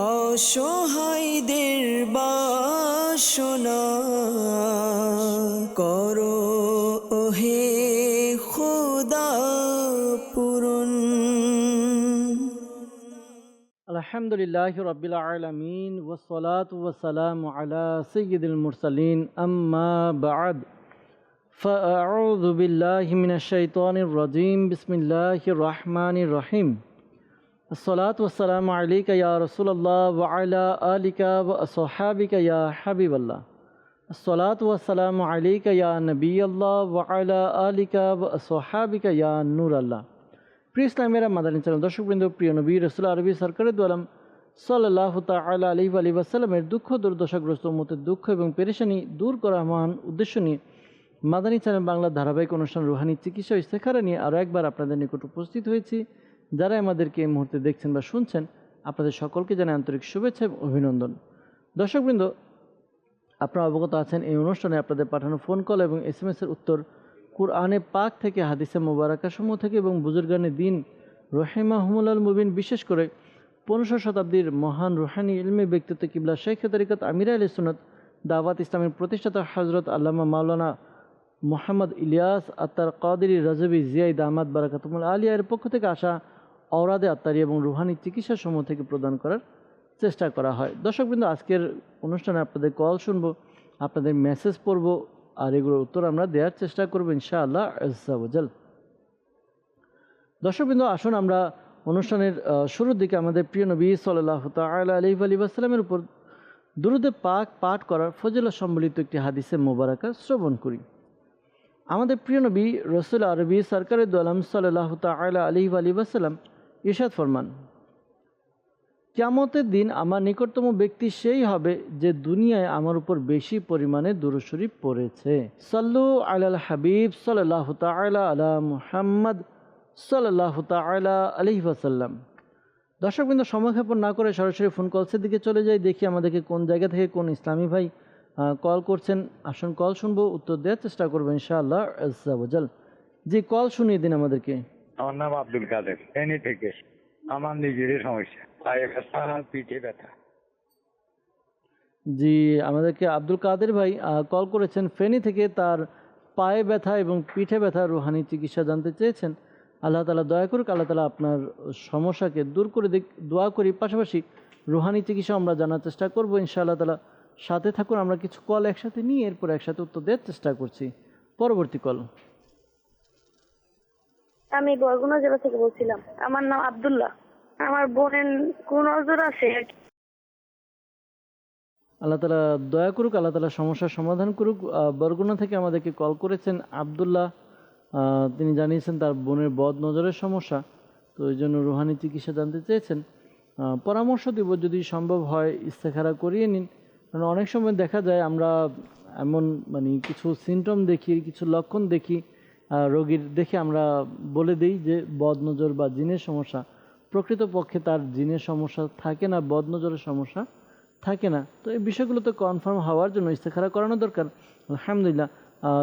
অসহায়দের বাসনা করো ওহে খোদা পূরণ। আলহামদুলিল্লাহি রাব্বিল আলামিন ওয়াসসালাতু ওয়াসসালামু আলা সাইয়্যিদিল মুরসালিন আম্মা বা'দ ফাআউযু বিল্লাহি মিনাশ শাইতানির রাজীম বিসমিল্লাহির রহমানির রহিম। আসসালাতু ওয়াসসালামু আলাইকা ইয়া রাসূলুল্লাহ ওয়া আলা আলিকা ওয়া আসহাবিকা ইয়া হাবিবাল্লাহ। আসসালাতু ওয়াসসালামু আলাইকা ইয়া নবিয়াল্লাহ ওয়া আলা আলিকা ওয়া আসহাবিকা ইয়া নূরাল্লাহ। প্রিয় ইসলামেরা মাদানী চ্যানেল দর্শকবৃন্দ, প্রিয় নবী রাসূল আরবি সরকারের দোয়ালাম সাল্লাল্লাহু তাআলা আলাইহি ওয়া সাল্লামের দুঃখ দুর্দশাগ্রস্ত উম্মতের দুঃখ এবং পেরেশানি দূর করা মহান উদ্দেশ্য নিয়ে মাদানী চ্যানেল বাংলা ধারাবাহিক অনুষ্ঠান রুহানি চিকিৎসা ও ইস্তেখারা নিয়ে আরও একবার আপনাদের নিকট উপস্থিত হয়েছি। যারা আমাদেরকে এই মুহূর্তে দেখছেন বা শুনছেন, আপনাদের সকলকে জানাই আন্তরিক শুভেচ্ছা এবং অভিনন্দন। দর্শকবৃন্দ, আপনারা অবগত আছেন এই অনুষ্ঠানে আপনাদের পাঠানো ফোন কল এবং SMS-এর উত্তর কুরআনে পাক থেকে, হাদিসে মুবারাকাসমূহ থেকে এবং বুজুর্গানে দিন রহিমাহুমুল্লাল মুবিন, বিশেষ করে 15 শতাব্দীর মহান রুহানি ইলমি ব্যক্তিত্ব কিবলা শেখে তরিকত আমির আহলে সুন্নাত দাওয়াত ইসলামের প্রতিষ্ঠাতা হযরত আল্লামা মাওলানা মোহাম্মদ ইলিয়াস আত্তার কাদেরী রাজবি জিয়াই দামাত বারাকাতুল আলিয়া এর পক্ষ থেকে আসা অওরাদে আত্মারি এবং রুহানি চিকিৎসা সমূহ থেকে প্রদান করার চেষ্টা করা হয়। দর্শকবৃন্দ, আজকের অনুষ্ঠানে আপনাদের কল শুনবো, আপনাদের মেসেজ পড়ব, আর এগুলোর উত্তর আমরা দেওয়ার চেষ্টা করবো ইনশাআল্লাহ আজ্জা ওয়াজাল। দর্শকবৃন্দ, আসুন আমরা অনুষ্ঠানের শুরুর দিকে আমাদের প্রিয় নবী সাল্লাল্লাহু তাআলা আলাইহি ওয়া সাল্লামের উপর দুরূদে পাক পাঠ করার ফজিলত সম্বলিত একটি হাদিসে মুবারাকা শ্রবণ করি। আমাদের প্রিয় নবী রাসূল আরবি সরকারের দোয়ালাম সাল্লাল্লাহু তাআলা আলাইহি ওয়া সাল্লাম ইরশাদ ফরমান, কিয়ামতের দিন আমার নিকটতম ব্যক্তি সেই হবে যে দুনিয়ায় আমার উপর বেশি পরিমাণে দুরূদ শরীফ পড়েছে। সাল্লু আলাল হাবিব সাল্লাল্লাহু তাআলা আলা মুহাম্মদ সাল্লাল্লাহু তাআলা আলাইহি ওয়াসাল্লাম। দর্শকবৃন্দ, সময়ক্ষেপণ না করে সরাসরি ফোন কলসের দিকে চলে যাই, দেখি আমাদেরকে কোন জায়গা থেকে কোন ইসলামী ভাই কল করছেন। আসুন কল শুনবো, উত্তর দেওয়ার চেষ্টা করবো ইনশাআল্লাহ আজ্জা ওয়াজাল। জি, কল শুনিয়ে দিন আমাদেরকে। আমার নাম আব্দুল কাদের, ফেনী থেকে। আমার নিজেরই সমস্যা, পায়ে ব্যথা, পিঠে ব্যথা। জি, আমাদেরকে আব্দুল কাদের ভাই কল করেছেন ফেনী থেকে, তার পায়ে ব্যথা এবং পিঠে ব্যথা রুহানি চিকিৎসা জানতে চেয়েছেন। আল্লাহ তাআলা দয়া করুক, আল্লাহ তাআলা আপনার সমস্যাকে দূর করে দিক, দোয়া করি। পাশাপাশি রুহানি চিকিৎসা আমরা জানার চেষ্টা করবো ইনশাআল্লাহ তাআলা। সাথে থাকুন, আমরা কিছু কল একসাথে নিয়ে এরপর একসাথে উত্তর দেওয়ার চেষ্টা করছি। পরবর্তী কল। আমি বরগুনা জেলা থেকে বলছিলাম। আমার নাম আব্দুল্লাহ। আমার বোনের কোন নজর আছে। আল্লাহ তাআলা দয়া করুক, আল্লাহ তাআলা সমস্যার সমাধান করুক। বরগুনা থেকে আমাদেরকে কল করেছেন আব্দুল্লাহ। তিনি জানিয়েছেন তার বোনের বদ নজরের সমস্যা, তো এই জন্য রুহানি চিকিৎসা জানতে চেয়েছেন। পরামর্শ দিব, যদি সম্ভব হয় ইস্তেখারা করিয়ে নিন। কারণ অনেক সময় দেখা যায় আমরা এমন কিছু সিমটম দেখি, কিছু লক্ষণ দেখি রোগীর, দেখে আমরা বলে দিই যে বদ নজর বা জিনের সমস্যা। প্রকৃতপক্ষে তার জিনের সমস্যা থাকে না, বদ নজরের সমস্যা থাকে না। তো এই বিষয়গুলো তো কনফার্ম হওয়ার জন্য ইস্তেখারা করানো দরকার। আলহামদুলিল্লাহ,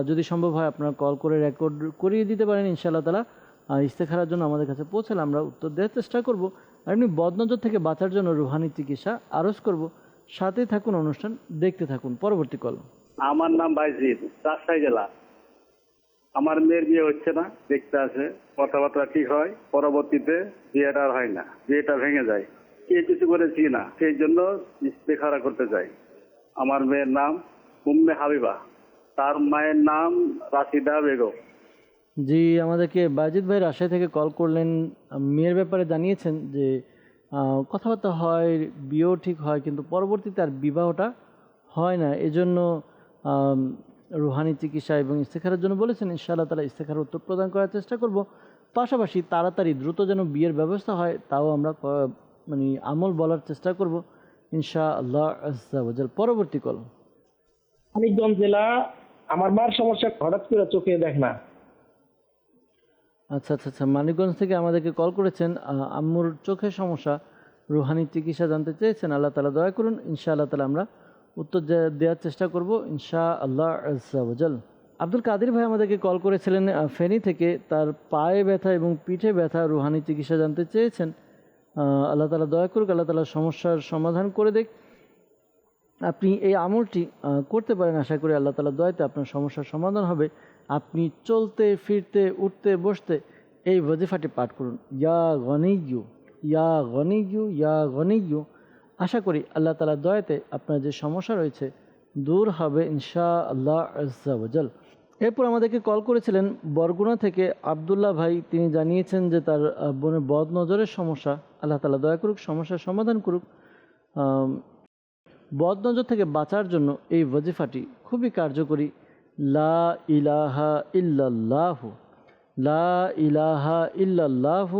যদি সম্ভব হয় আপনারা কল করে রেকর্ড করিয়ে দিতে পারেন ইনশাআল্লাহ তাআলা। ইস্তেখারার জন্য আমাদের কাছে পৌঁছালে আমরা উত্তর দেওয়ার চেষ্টা করব। আর এমনি বদনজর থেকে বাঁচার জন্য রুহানি চিকিৎসা আরজ করব। সাথে থাকুন, অনুষ্ঠান দেখতে থাকুন। পরবর্তী কল। আমার নাম বাইজিদ, রাজশাহী জেলা। আমার মেয়ের বিয়ে হচ্ছে না, দেখতে আছে, কথাবার্তা ঠিক হয়, পরবর্তীতে বিয়েটা আর হয় না, বিয়েটা ভেঙে যায়। কে কিছু করেছি না, সেই জন্য ইস্তেখারা করতে চাই। আমার মেয়ের নাম উম্মে হাবিবা, তার মায়ের নাম রাশিদা বেগম। জি, আমাদেরকে বাজিদ ভাই রাজশাহী থেকে কল করলেন। মেয়ের ব্যাপারে জানিয়েছেন যে কথাবার্তা হয়, বিয়েও ঠিক হয়, কিন্তু পরবর্তীতে আর বিবাহটা হয় না। এজন্য রুহানি চিকিৎসা এবং ইস্তেখারার জন্য বলেছেন। ইনশাআল্লাহ তাআলা ইস্তেখারার উত্তর প্রদান করার চেষ্টা করব। পাশাপাশি তাড়াতাড়ি দ্রুত যেন বিয়ের ব্যবস্থা হয়, তাও আমরা আমল বলার চেষ্টা করব ইনশাআল্লাহ আজ্জা ওয়াজাল। পরবর্তী কল। মানিকগঞ্জ জেলা। আমার মার সমস্যা, হঠাৎ করে চোখে দেখ না। আচ্ছা আচ্ছা আচ্ছা, মানিকগঞ্জ থেকে আমাদেরকে কল করেছেন। আম্মুর চোখের সমস্যা, রুহানি চিকিৎসা জানতে চেয়েছেন। আল্লাহ তাআলা দয়া করুন, ইনশাআল্লাহ তাআলা আমরা উত্তর দেওয়ার চেষ্টা করব ইনশাআল্লাহ আজ্জা ওয়াজাল। আব্দুল কাদের ভাই আমাদেরকে কল করেছিলেন ফেনী থেকে, তার পায়ে ব্যথা এবং পিঠে ব্যথা রুহানি চিকিৎসা জানতে চেয়েছেন। আল্লাহ তাআলা দয়া করুক, আল্লাহ তাআলা সমস্যার সমাধান করে দেখ। আপনি এই আমলটি করতে পারেন, আশা করি আল্লাহ তাআলা দয়াতে আপনার সমস্যার সমাধান হবে। আপনি চলতে ফিরতে উঠতে বসতে এই ওয়াজিফাটি পাঠ করুন, ইয়া গনিয়্যু ইয়া গনিয়্যু ইয়া গনিয়্যু। আশা করি আল্লাহ তাআলা দয়াতে আপনার যে সমস্যা রয়েছে দূর হবে ইনশাআল্লাহ আজ্জা ওয়াজাল। এরপর আমাদেরকে কল করেছিলেন বরগুনা থেকে আবদুল্লাহ ভাই। তিনি জানিয়েছেন যে তার বোনের বদ নজরের সমস্যা, আল্লাহ তাআলা দয়া করুক, সমস্যার সমাধান করুক। বদ নজর থেকে বাঁচার জন্য এই ওয়াজিফাটি খুবই কার্যকরী, লা ইলাহা ইল্লাল্লাহু লা ইলাহা ইল্লাল্লাহু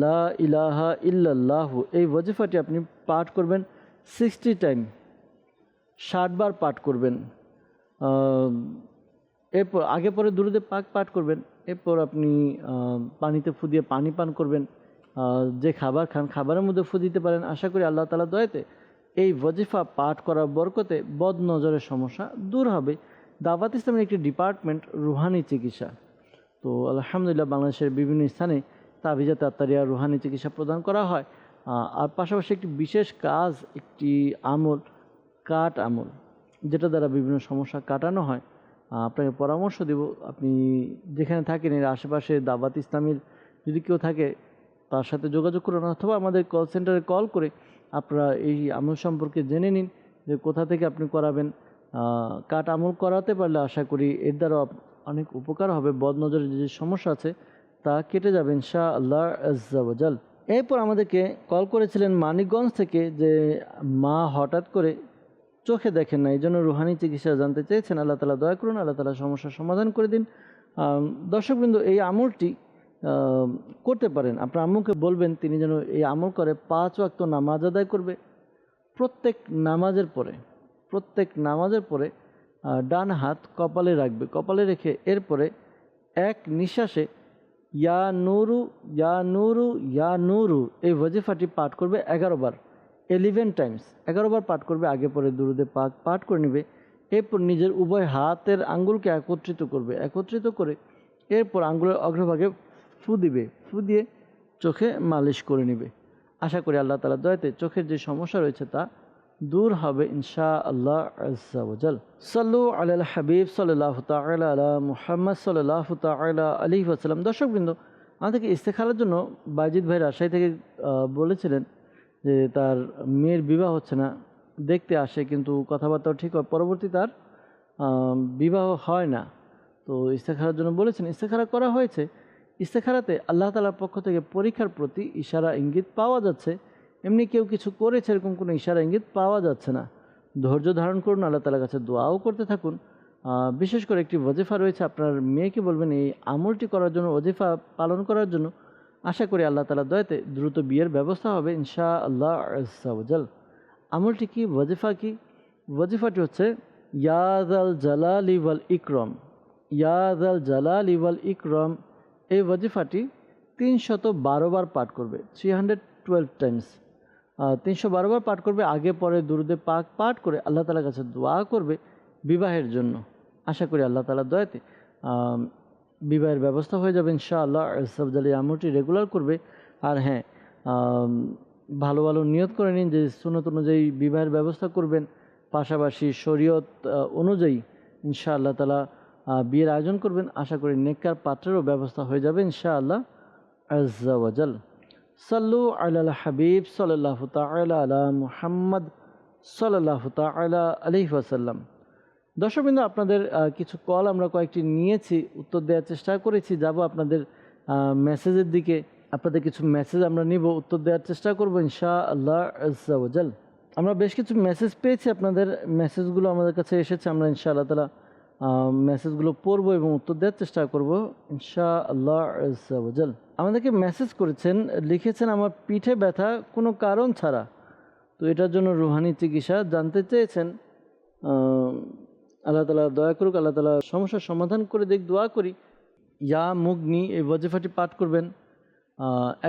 লা ইলাহা ইল্লাল্লাহু। এই ওয়াজিফাটি আপনি পাঠ করবেন 60 টাইম, 60 বার পাঠ করবেন। এরপর আগে পরে দুরূদে পাক পাঠ করবেন। এরপর আপনি পানিতে ফু দিয়ে পানি পান করবেন। যে খাবার খান খাবারের মধ্যে ফু দিতে পারেন। আশা করি আল্লাহ তাআলা দয়াতে এই ওয়াজিফা পাঠ করার বরকতে বদ নজরের সমস্যা দূর হবে। দাওয়াত ইসলামের একটি ডিপার্টমেন্ট রুহানি চিকিৎসা, তো আলহামদুলিল্লাহ বাংলাদেশের বিভিন্ন স্থানে তাবিজাত আত্তারিয়া রুহানি চিকিৎসা প্রদান করা হয়। আর পাশাপাশি একটি বিশেষ কাজ, একটি আমল, কাট আমল, যেটা দ্বারা বিভিন্ন সমস্যা কাটানো হয়। আপনাকে পরামর্শ দেব, আপনি যেখানে থাকেন এর আশেপাশে দাওয়াত ইসলামীর যদি কেউ থাকে তার সাথে যোগাযোগ করুন, অথবা আমাদের কল সেন্টারে কল করে আপনারা এই আমল সম্পর্কে জেনে নিন যে কোথা থেকে আপনি করাবেন। কাট আমল করাতে পারলে আশা করি এর দ্বারা অনেক উপকার হবে। বদনজরের যে সমস্যা আছে তা কেটে যাবে ইনশাআল্লাহ আজ্জা ওয়াজাল। এরপর আমাদেরকে কল করেছিলেন মানিকগঞ্জ থেকে যে মা হঠাৎ করে চোখে দেখেন না, এই জন্য রুহানি চিকিৎসা জানতে চেয়েছেন। আল্লাহ তাআলা দয়া করুন, আল্লাহ তাআলা সমস্যার সমাধান করে দিন। দর্শকবৃন্দ, এই আমলটি করতে পারেন। আপনার আম্মুকে বলবেন তিনি যেন এই আমল করে 5 ওয়াক্ত নামাজ আদায় করবে। প্রত্যেক নামাজের পরে ডান হাত কপালে রাখবে, কপালে রেখে এরপরে এক নিঃশ্বাসে ইয়া নূরু ইয়া নূরু ইয়া নূরু এই ওয়াজিফাটি পাঠ করবে 11 বার, 11 টাইমস 11 বার পাঠ করবে। আগে পরে দুরূদে পাক পাঠ করে নেবে। এরপর নিজের উভয় হাতের আঙ্গুলকে একত্রিত করে এরপর আঙ্গুলের অগ্রভাগে ফু দিবে, ফু দিয়ে চোখে মালিশ করে নেবে। আশা করি আল্লাহ তাআলা দয়াতে চোখের যে সমস্যা রয়েছে তা দূর হবে ইনশাআল্লাহ আজ্জা ওয়াজাল। সাল্লু আলাল হাবিব সাল্লাল্লাহু তাআলা আলা মুহাম্মদ সাল্লাল্লাহু তাআলা আলাইহি ওয়াসাল্লাম। দর্শকবৃন্দ, আমাদেরকে ইস্তেখারার জন্য বাইজিদ ভাই রাজশাহী থেকে বলেছিলেন যে তার মেয়ের বিবাহ হচ্ছে না, দেখতে আসে কিন্তু কথাবার্তাও ঠিক হয়, পরবর্তী তার বিবাহ হয় না। তো ইস্তেখারার জন্য বলেছেন, ইস্তেখারা করা হয়েছে। ইস্তেখারাতে আল্লাহ তাআলার পক্ষ থেকে পরীক্ষার প্রতি ইশারা ইঙ্গিত পাওয়া যাচ্ছে। এমনি কেউ কিছু করেছে এরকম কোনো ইশারা ইঙ্গিত পাওয়া যাচ্ছে না। ধৈর্য ধারণ করুন, আল্লাহ তাআলার কাছে দোয়াও করতে থাকুন। বিশেষ করে একটি ওয়াজিফা রয়েছে, আপনার মেয়েকে বলবেন এই আমলটি করার জন্য, ওয়াজিফা পালন করার জন্য। আশা করি আল্লাহ তাআলার দয়াতে দ্রুত বিয়ের ব্যবস্থা হবে ইনশাআল্লাহ আজ্জা ওয়াজাল। আমলটি কি, ওয়াজিফা কি? ওয়াজিফাটি হচ্ছে ইয়া যাল জালালি ওয়াল ইকরাম, ইয়া যাল জালালি ওয়াল ইকরাম। এই ওয়াজিফাটি 312 বার পাঠ করবে, 312 টাইমস 312 বার পাঠ করবে। আগে পরে দুরূদে পাক পাঠ করে আল্লাহ তাআলার কাছে দোয়া করবে বিবাহের জন্য। আশা করি আল্লাহ তাআলার দয়াতে বিবাহের ব্যবস্থা হয়ে যাবে ইনশাআল্লাহ। এই আমলটি রেগুলার করবে। আর হ্যাঁ, ভালো ভালো নিয়ত করে নিন যে সুন্নত অনুযায়ী বিবাহের ব্যবস্থা করবেন, পাশাপাশি শরীয়ত অনুযায়ী ইনশাআল্লাহ তাআলা বিয়ের আয়োজন করবেন। আশা করি নেককার পাত্রেরও ব্যবস্থা হয়ে যাবে ইনশাআল্লাহ আজ্জা ওয়াজাল। সাল্লু আলাল হাবিব সাল্লাল্লাহু তাআলা আলা মুহাম্মদ সাল্লাল্লাহু তাআলা আলাইহি ওয়াসাল্লাম। দর্শকবৃন্দ, আপনাদের কিছু কল আমরা কয়েকটি নিয়েছি, উত্তর দেওয়ার চেষ্টা করেছি। যাব আপনাদের মেসেজের দিকে, আপনাদের কিছু মেসেজ আমরা নিব, উত্তর দেওয়ার চেষ্টা করব ইনশাআল্লাহ আজ্জা ওয়াজাল। আমরা বেশ কিছু মেসেজ পেয়েছি, আপনাদের মেসেজগুলো আমাদের কাছে এসেছে। আমরা ইনশাআল্লাহ তাআলা মেসেজগুলো পড়ব এবং উত্তর দেওয়ার চেষ্টা করব ইনশাআল্লাহ আজ্জা ওয়াজাল। আমাদেরকে মেসেজ করেছেন, লিখেছেন আমার পিঠে ব্যথা কোনো কারণ ছাড়া, তো এটার জন্য রুহানি চিকিৎসা জানতে চেয়েছেন। আল্লাহ তাআলা দয়া করুক, আল্লাহ তাআলা সমস্যার সমাধান করে দেখ, দোয়া করি। ইয়া মুগনি এই ওয়াজিফাটি পাঠ করবেন,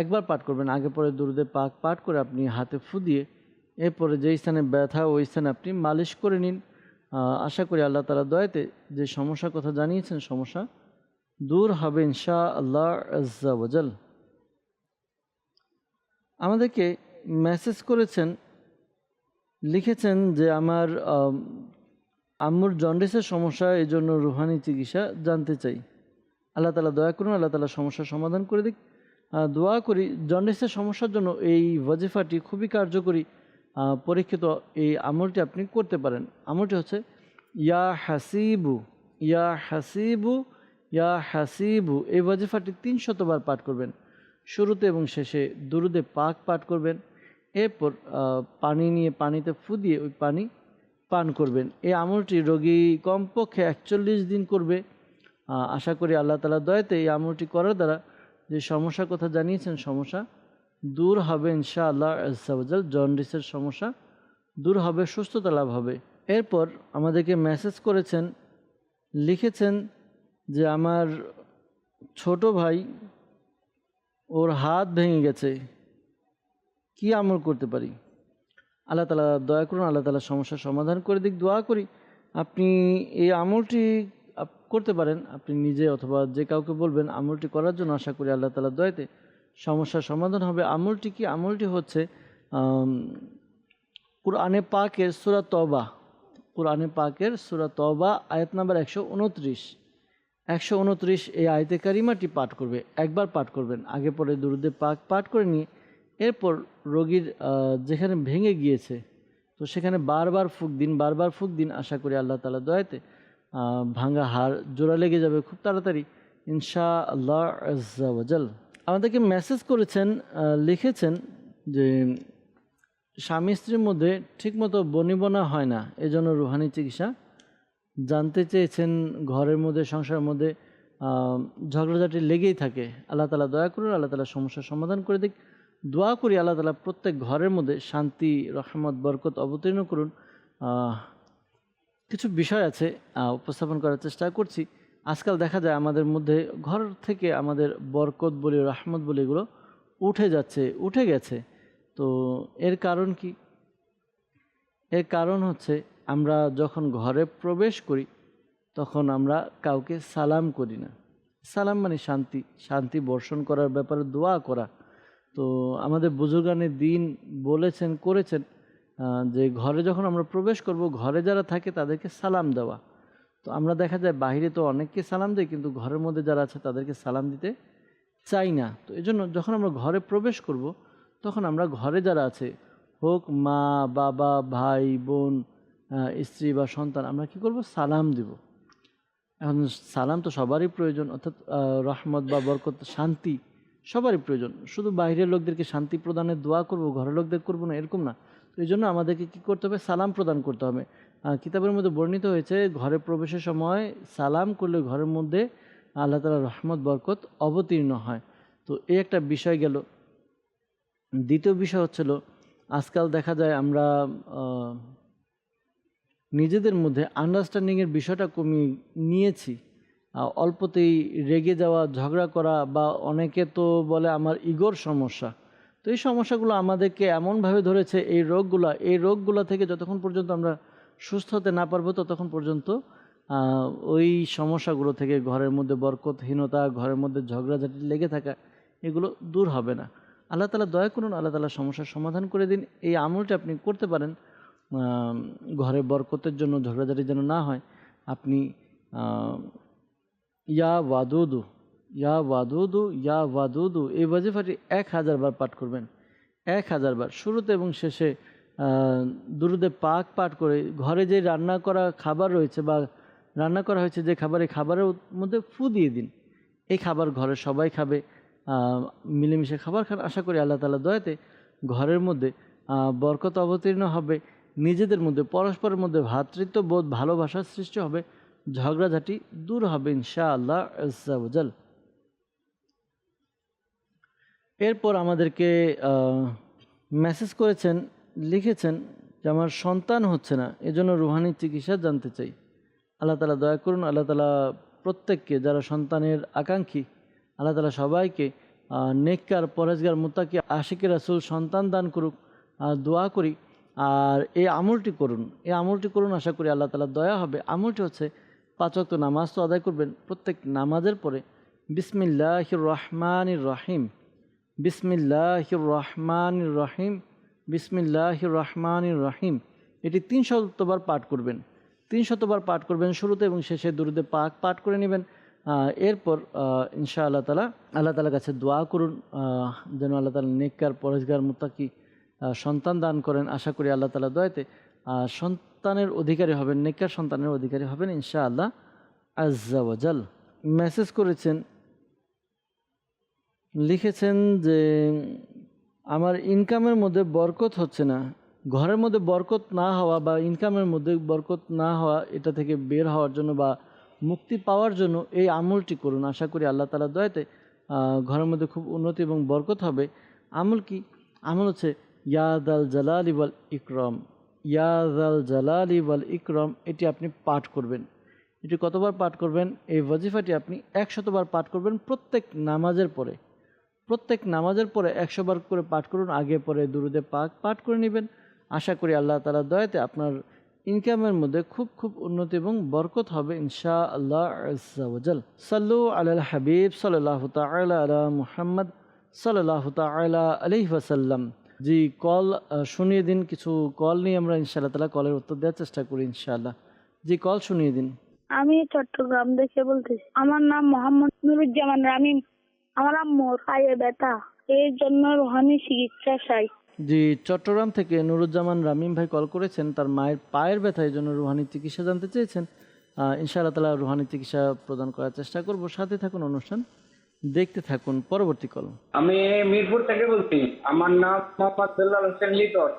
একবার পাঠ করবেন। আগে পরে দুরূদে পাক পাঠ করে আপনি হাতে ফু দিয়ে এরপরে যেই স্থানে ব্যথা ওই স্থানে আপনি মালিশ করে নিন। আশা করি আল্লাহ তাআলা দয়াতে যে সমস্যার কথা জানিয়েছেন সমস্যা দূর হবে ইনশাআল্লাহ আজ্জা ওয়াজাল। আমাদেরকে মেসেজ করেছেন, লিখেছেন যে আমার আম্মুর জন্ডিসের সমস্যা, এই জন্য রুহানি চিকিৎসা জানতে চাই। আল্লাহ তাআলা দয়া করুন, আল্লাহ তাআলা সমস্যার সমাধান করে দিক। দোয়া করি জন্ডিসের সমস্যার জন্য এই ওয়াজিফাটি খুবই কার্যকরী পরীক্ষিত এই আমলটি আপনি করতে পারেন। আমলটি হচ্ছে ইয়া হাসিবু, ইয়া হাসিবু, ইয়া হাসিবু। এই ওয়াজিফাটি 300 বার পাঠ করবেন। শুরুতে এবং শেষে দুরুদে পাক পাঠ করবেন। এরপর পানি নিয়ে পানিতে ফু দিয়ে ওই পানি পান করবেন। এই আমলটি রোগী কমপক্ষে 41 দিন করবে। আশা করি আল্লাহ তাআলার দয়াতে এই আমলটি করার দ্বারা যে সমস্যার কথা জানিয়েছেন সমস্যা দূর হবে ইনশাআল্লাহ আজ্জা ওয়া জাল। জন্ডিসের সমস্যা দূর হবে, সুস্থতা লাভ হবে। এরপর আমাদেরকে মেসেজ করেছেন, লিখেছেন যে আমার ছোট ভাই, ওর হাত ভেঙে গেছে, কি আমল করতে পারি? আল্লাহ তাআলা দয়া করুন, আল্লাহ তাআলা সমস্যার সমাধান করে দিক। দোয়া করি আপনি এই আমলটি করতে পারেন, আপনি নিজে অথবা যে কাউকে বলবেন আমলটি করার জন্য। আশা করি আল্লাহ তাআলার দয়াতে সমস্যার সমাধান হবে। আমলটি কি? আমলটি হচ্ছে কুরআনে পাকের সূরা তওবা, কুরআনে পাকের সূরা তওবা আয়াত নাম্বার 129 এই আয়াতে কারিমাটি পাঠ করবে। একবার পাঠ করবেন, আগে পরে দুরুদে পাক পাঠ করে নিয়ে এরপর রোগীর যেখানে ভেঙে গিয়েছে তো সেখানে বারবার ফুঁক দিন। আশা করি আল্লাহ তাআলার দয়াতে ভাঙা হাড় জোড়া লেগে যাবে খুব তাড়াতাড়ি ইনশাআল্লাহ আজ্জা ওয়া জাল। আমাদেরকে মেসেজ করেছেন, লিখেছেন যে স্বামী স্ত্রীর মধ্যে ঠিকমতো বনিবনা হয় না, এজন্য রুহানি চিকিৎসা জানতে চেয়েছেন। ঘরের মধ্যে সংসারের মধ্যে ঝগড়াঝাটি লেগেই থাকে। আল্লাহ তাআলা দয়া করুন, আল্লাহ তাআলা সমস্যার সমাধান করে দিক। দোয়া করি আল্লাহ তাআলা প্রত্যেক ঘরের মধ্যে শান্তি, রহমত, বরকত অবতীর্ণ করুন। কিছু বিষয় আছে উপস্থাপন করার চেষ্টা করছি। আজকাল দেখা যায় আমাদের মধ্যে ঘর থেকে আমাদের বরকত বলি, রহমত বলি এগুলো উঠে গেছে। তো এর কারণ কি? এর কারণ হচ্ছে আমরা যখন ঘরে প্রবেশ করি তখন আমরা কাউকে সালাম করি না। সালাম মানে শান্তি বর্ষণ করার ব্যাপারে দোয়া করা। তো আমাদের বুজুর্গানে দিন বলেছেন, করেছেন যে ঘরে যখন আমরা প্রবেশ করব ঘরে যারা থাকে তাদেরকে সালাম দেওয়া। তো আমরা দেখা যায় বাইরে তো অনেককে সালাম দেয়, কিন্তু ঘরের মধ্যে যারা আছে তাদেরকে সালাম দিতে চাই না। তো এই জন্য যখন আমরা ঘরে প্রবেশ করব তখন আমরা ঘরে যারা আছে, হোক মা, বাবা, ভাই, বোন, স্ত্রী বা সন্তান, আমরা কি করব? সালাম দিব। এখন সালাম তো সবারই প্রয়োজন, অর্থাৎ রহমত বা বরকত, শান্তি সবারই প্রয়োজন। শুধু বাইরের লোকদেরকে শান্তি প্রদানের দোয়া করব, ঘরের লোকদের করব না, এরকম না। তো এই জন্য আমাদেরকে কী করতে হবে? সালাম প্রদান করতে হবে। কিতাবের মধ্যে বর্ণিত হয়েছে ঘরে প্রবেশের সময় সালাম করলে ঘরের মধ্যে আল্লাহ তাআলার রহমত বরকত অবতীর্ণ হয়। তো এই একটা বিষয় গেল। দ্বিতীয় বিষয় হচ্ছিল আজকাল দেখা যায় আমরা নিজেদের মধ্যে আন্ডারস্ট্যান্ডিংয়ের বিষয়টা কমিয়ে নিয়েছি। অল্পতেই রেগে যাওয়া, ঝগড়া করা, বা অনেকে তো বলে আমার ইগোর সমস্যা। তো এই সমস্যাগুলো আমাদেরকে এমনভাবে ধরেছে, এই রোগগুলো থেকে যতক্ষণ পর্যন্ত আমরা সুস্থ হতে না পারবো ততক্ষণ পর্যন্ত ওই সমস্যাগুলো থেকে, ঘরের মধ্যে বরকতহীনতা, ঘরের মধ্যে ঝগড়াঝাটি লেগে থাকা, এগুলো দূর হবে না। আল্লাহ তাআলা দয়া করুন, আল্লাহ তাআলা সমস্যার সমাধান করে দিন। এই আমলটা আপনি করতে পারেন ঘরে বরকতের জন্য, ঝগড়াঝাটি যেন না হয়। আপনি ইয়া ওয়াদুদু, ইয়া ওয়াদুদু, ইয়া ওয়াদুদু এই ওয়াজিফাটি 1000 বার পাঠ করবেন। 1000 বার শুরুতে এবং শেষে দুরুদে পাক পাঠ করে ঘরে যে রান্না করা খাবার রয়েছে বা রান্না করা হয়েছে যে খাবার, এই খাবারের মধ্যে ফু দিয়ে দিন। এই খাবার ঘরের সবাই খাবে, মিলেমিশে খাবার খান। আশা করি আল্লাহ তাআলার দয়াতে ঘরের মধ্যে বরকত অবতীর্ণ হবে, নিজেদের মধ্যে পরস্পরের মধ্যে ভ্রাতৃত্ববোধ, ভালোবাসার সৃষ্টি হবে, ঝগড়াঝাটি দূর হবে ইনশাআল্লাহ আজ্জা ওয়া জাল। এরপর আমাদেরকে মেসেজ করেছেন, লিখেছেন যে আমার সন্তান হচ্ছে না, এজন্য রুহানি চিকিৎসা জানতে চাই। আল্লাহ তাআলা দয়া করুন, আল্লাহ তাআলা প্রত্যেককে যারা সন্তানের আকাঙ্ক্ষী, আল্লাহ তাআলা সবাইকে নেককার, পরহেজগার, মুত্তাকি, আশিকে রাসূল সন্তান দান করুক, দোয়া করি। আর এই আমলটি করুন, আশা করি আল্লাহ তাআলার দয়া হবে। আমলটি হচ্ছে 5 ওয়াক্ত নামাজ তো আদায় করবেন। প্রত্যেক নামাজের পরে বিসমিল্লাহির রহমানির রহিম, বিসমিল্লাহির রহমানির রহিম, বিসমিল্লাহির রহমানির রহিম। এটি 300বার পাঠ করবেন। 300বার পাঠ করবেন, শুরুতে এবং শেষে দুরূদে পাক পাঠ করে নেবেন। এরপর ইনশাআল্লাহ তাআলা আল্লাহ তাআলার কাছে দোয়া করুন যেন আল্লাহ তাআলা নেককার, পরহেজগার, মুত্তাকি সন্তান দান করেন। আশা করি আল্লাহ তাআলা দয়াতে সন্তানের অধিকারী হবেন, নেককার সন্তানের অধিকারী হবেন ইনশাআল্লাহ আজ্জা ওয়া জাল। মেসেজ করেছেন, লিখেছেন যে আমার ইনকামের মধ্যে বরকত হচ্ছে না। ঘরের মধ্যে বরকত না হওয়া বা ইনকামের মধ্যে বরকত না হওয়া, এটা থেকে বের হওয়ার জন্য বা মুক্তি পাওয়ার জন্য এই আমলটি করুন। আশা করি আল্লাহ তাআলার দয়াতে ঘরের মধ্যে খুব উন্নতি এবং বরকত হবে। আমল কি? আমল হচ্ছে ইয়াদাল জালালি ওয়াল ইকরাম, ইয়াদাল জালালি ওয়াল ইকরাম। এটি আপনি পাঠ করবেন। এটি কতবার পাঠ করবেন? এই ওয়াজিফাটি আপনি 100বার পাঠ করবেন প্রত্যেক নামাজের পরে। প্রত্যেক নামাজের পরে 100 বার করে পাঠ করুন, আগে পরে দুরূদে পাক পাঠ করে নেবেন। আশা করি আল্লাহ তাআলার দয়াতে আপনার ইনকামের মধ্যে খুব খুব উন্নতি এবং বরকত হবে ইনশাআল্লাহ আজ্জা ওয়া জাল। সাল্লু আলাল হাবিব সাল্লাল্লাহু তাআলা আলা মুহাম্মদ সাল্লাল্লাহু তাআলা আলাইহি ওয়াসাল্লাম। জি, কল শুনিয়ে দিন। কিছু কল নিয়ে আমরা ইনশাআল্লাহ তাআলা কলের উত্তর দেওয়ার চেষ্টা করি ইনশাআল্লাহ। জি, কল শুনিয়ে দিন। আমি চট্টগ্রাম থেকে বলতেছি। আমার নাম মোহাম্মদ নুরুজ্জামান রামিম। আমার আম্মুর পায়ে ব্যথা, এই জন্য রুহানি চিকিৎসা চাই। জি, চট্টগ্রাম থেকে নুরুজ্জামান রামিম ভাই কল করেছেন। তার মায়ের পায়ের ব্যথা, এই জন্য রুহানি চিকিৎসা জানতে চেয়েছেন। ইনশাআল্লাহ তাআলা রুহানি চিকিৎসা প্রদান করার চেষ্টা করব। সাথে থাকুন, অনুষ্ঠান দেখতে থাকুন। পরবর্তী কল। আমি মিরপুর থেকে বলছি। আমার নাম মোহাম্মদ বেল্লাল হোসেন লিটন।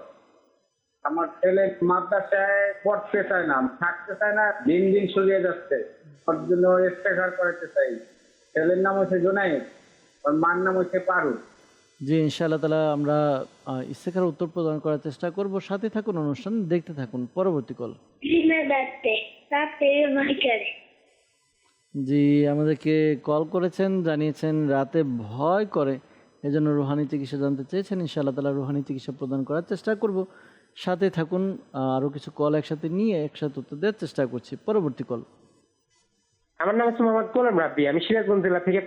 আমার ছেলে মাদ্রাসায় পড়তে চায় না, থাকতে চায় না, দিন দিন শুকিয়ে যাচ্ছে। ওর জন্য ইস্তেগফার করতে চাই। ছেলের নাম হচ্ছে জুনাইদ, ওর মার নাম হচ্ছে পারু। জি, ইনশাআল্লাহ তাআলা আমরা ইস্তেখার উত্তর প্রদান করার চেষ্টা করব। সাথে থাকুন, অনুষ্ঠান দেখতে থাকুন। পরবর্তী কল। জি, আমাদেরকে কল করেছেন, জানিয়েছেন রাতে ভয় করে, এজন্য রুহানি চিকিৎসা জানতে চেয়েছেন। ইনশাআল্লাহ তাআলা রুহানি চিকিৎসা প্রদান করার চেষ্টা করব। সাথে থাকুন, আরও কিছু কল একসাথে নিয়ে একসাথে উত্তর দেওয়ার চেষ্টা করছি। পরবর্তী কল। আমার নাম হচ্ছে মোহাম্মদ গোলাম রাব্বি। আমি সিরাজগঞ্জ জেলা থেকে।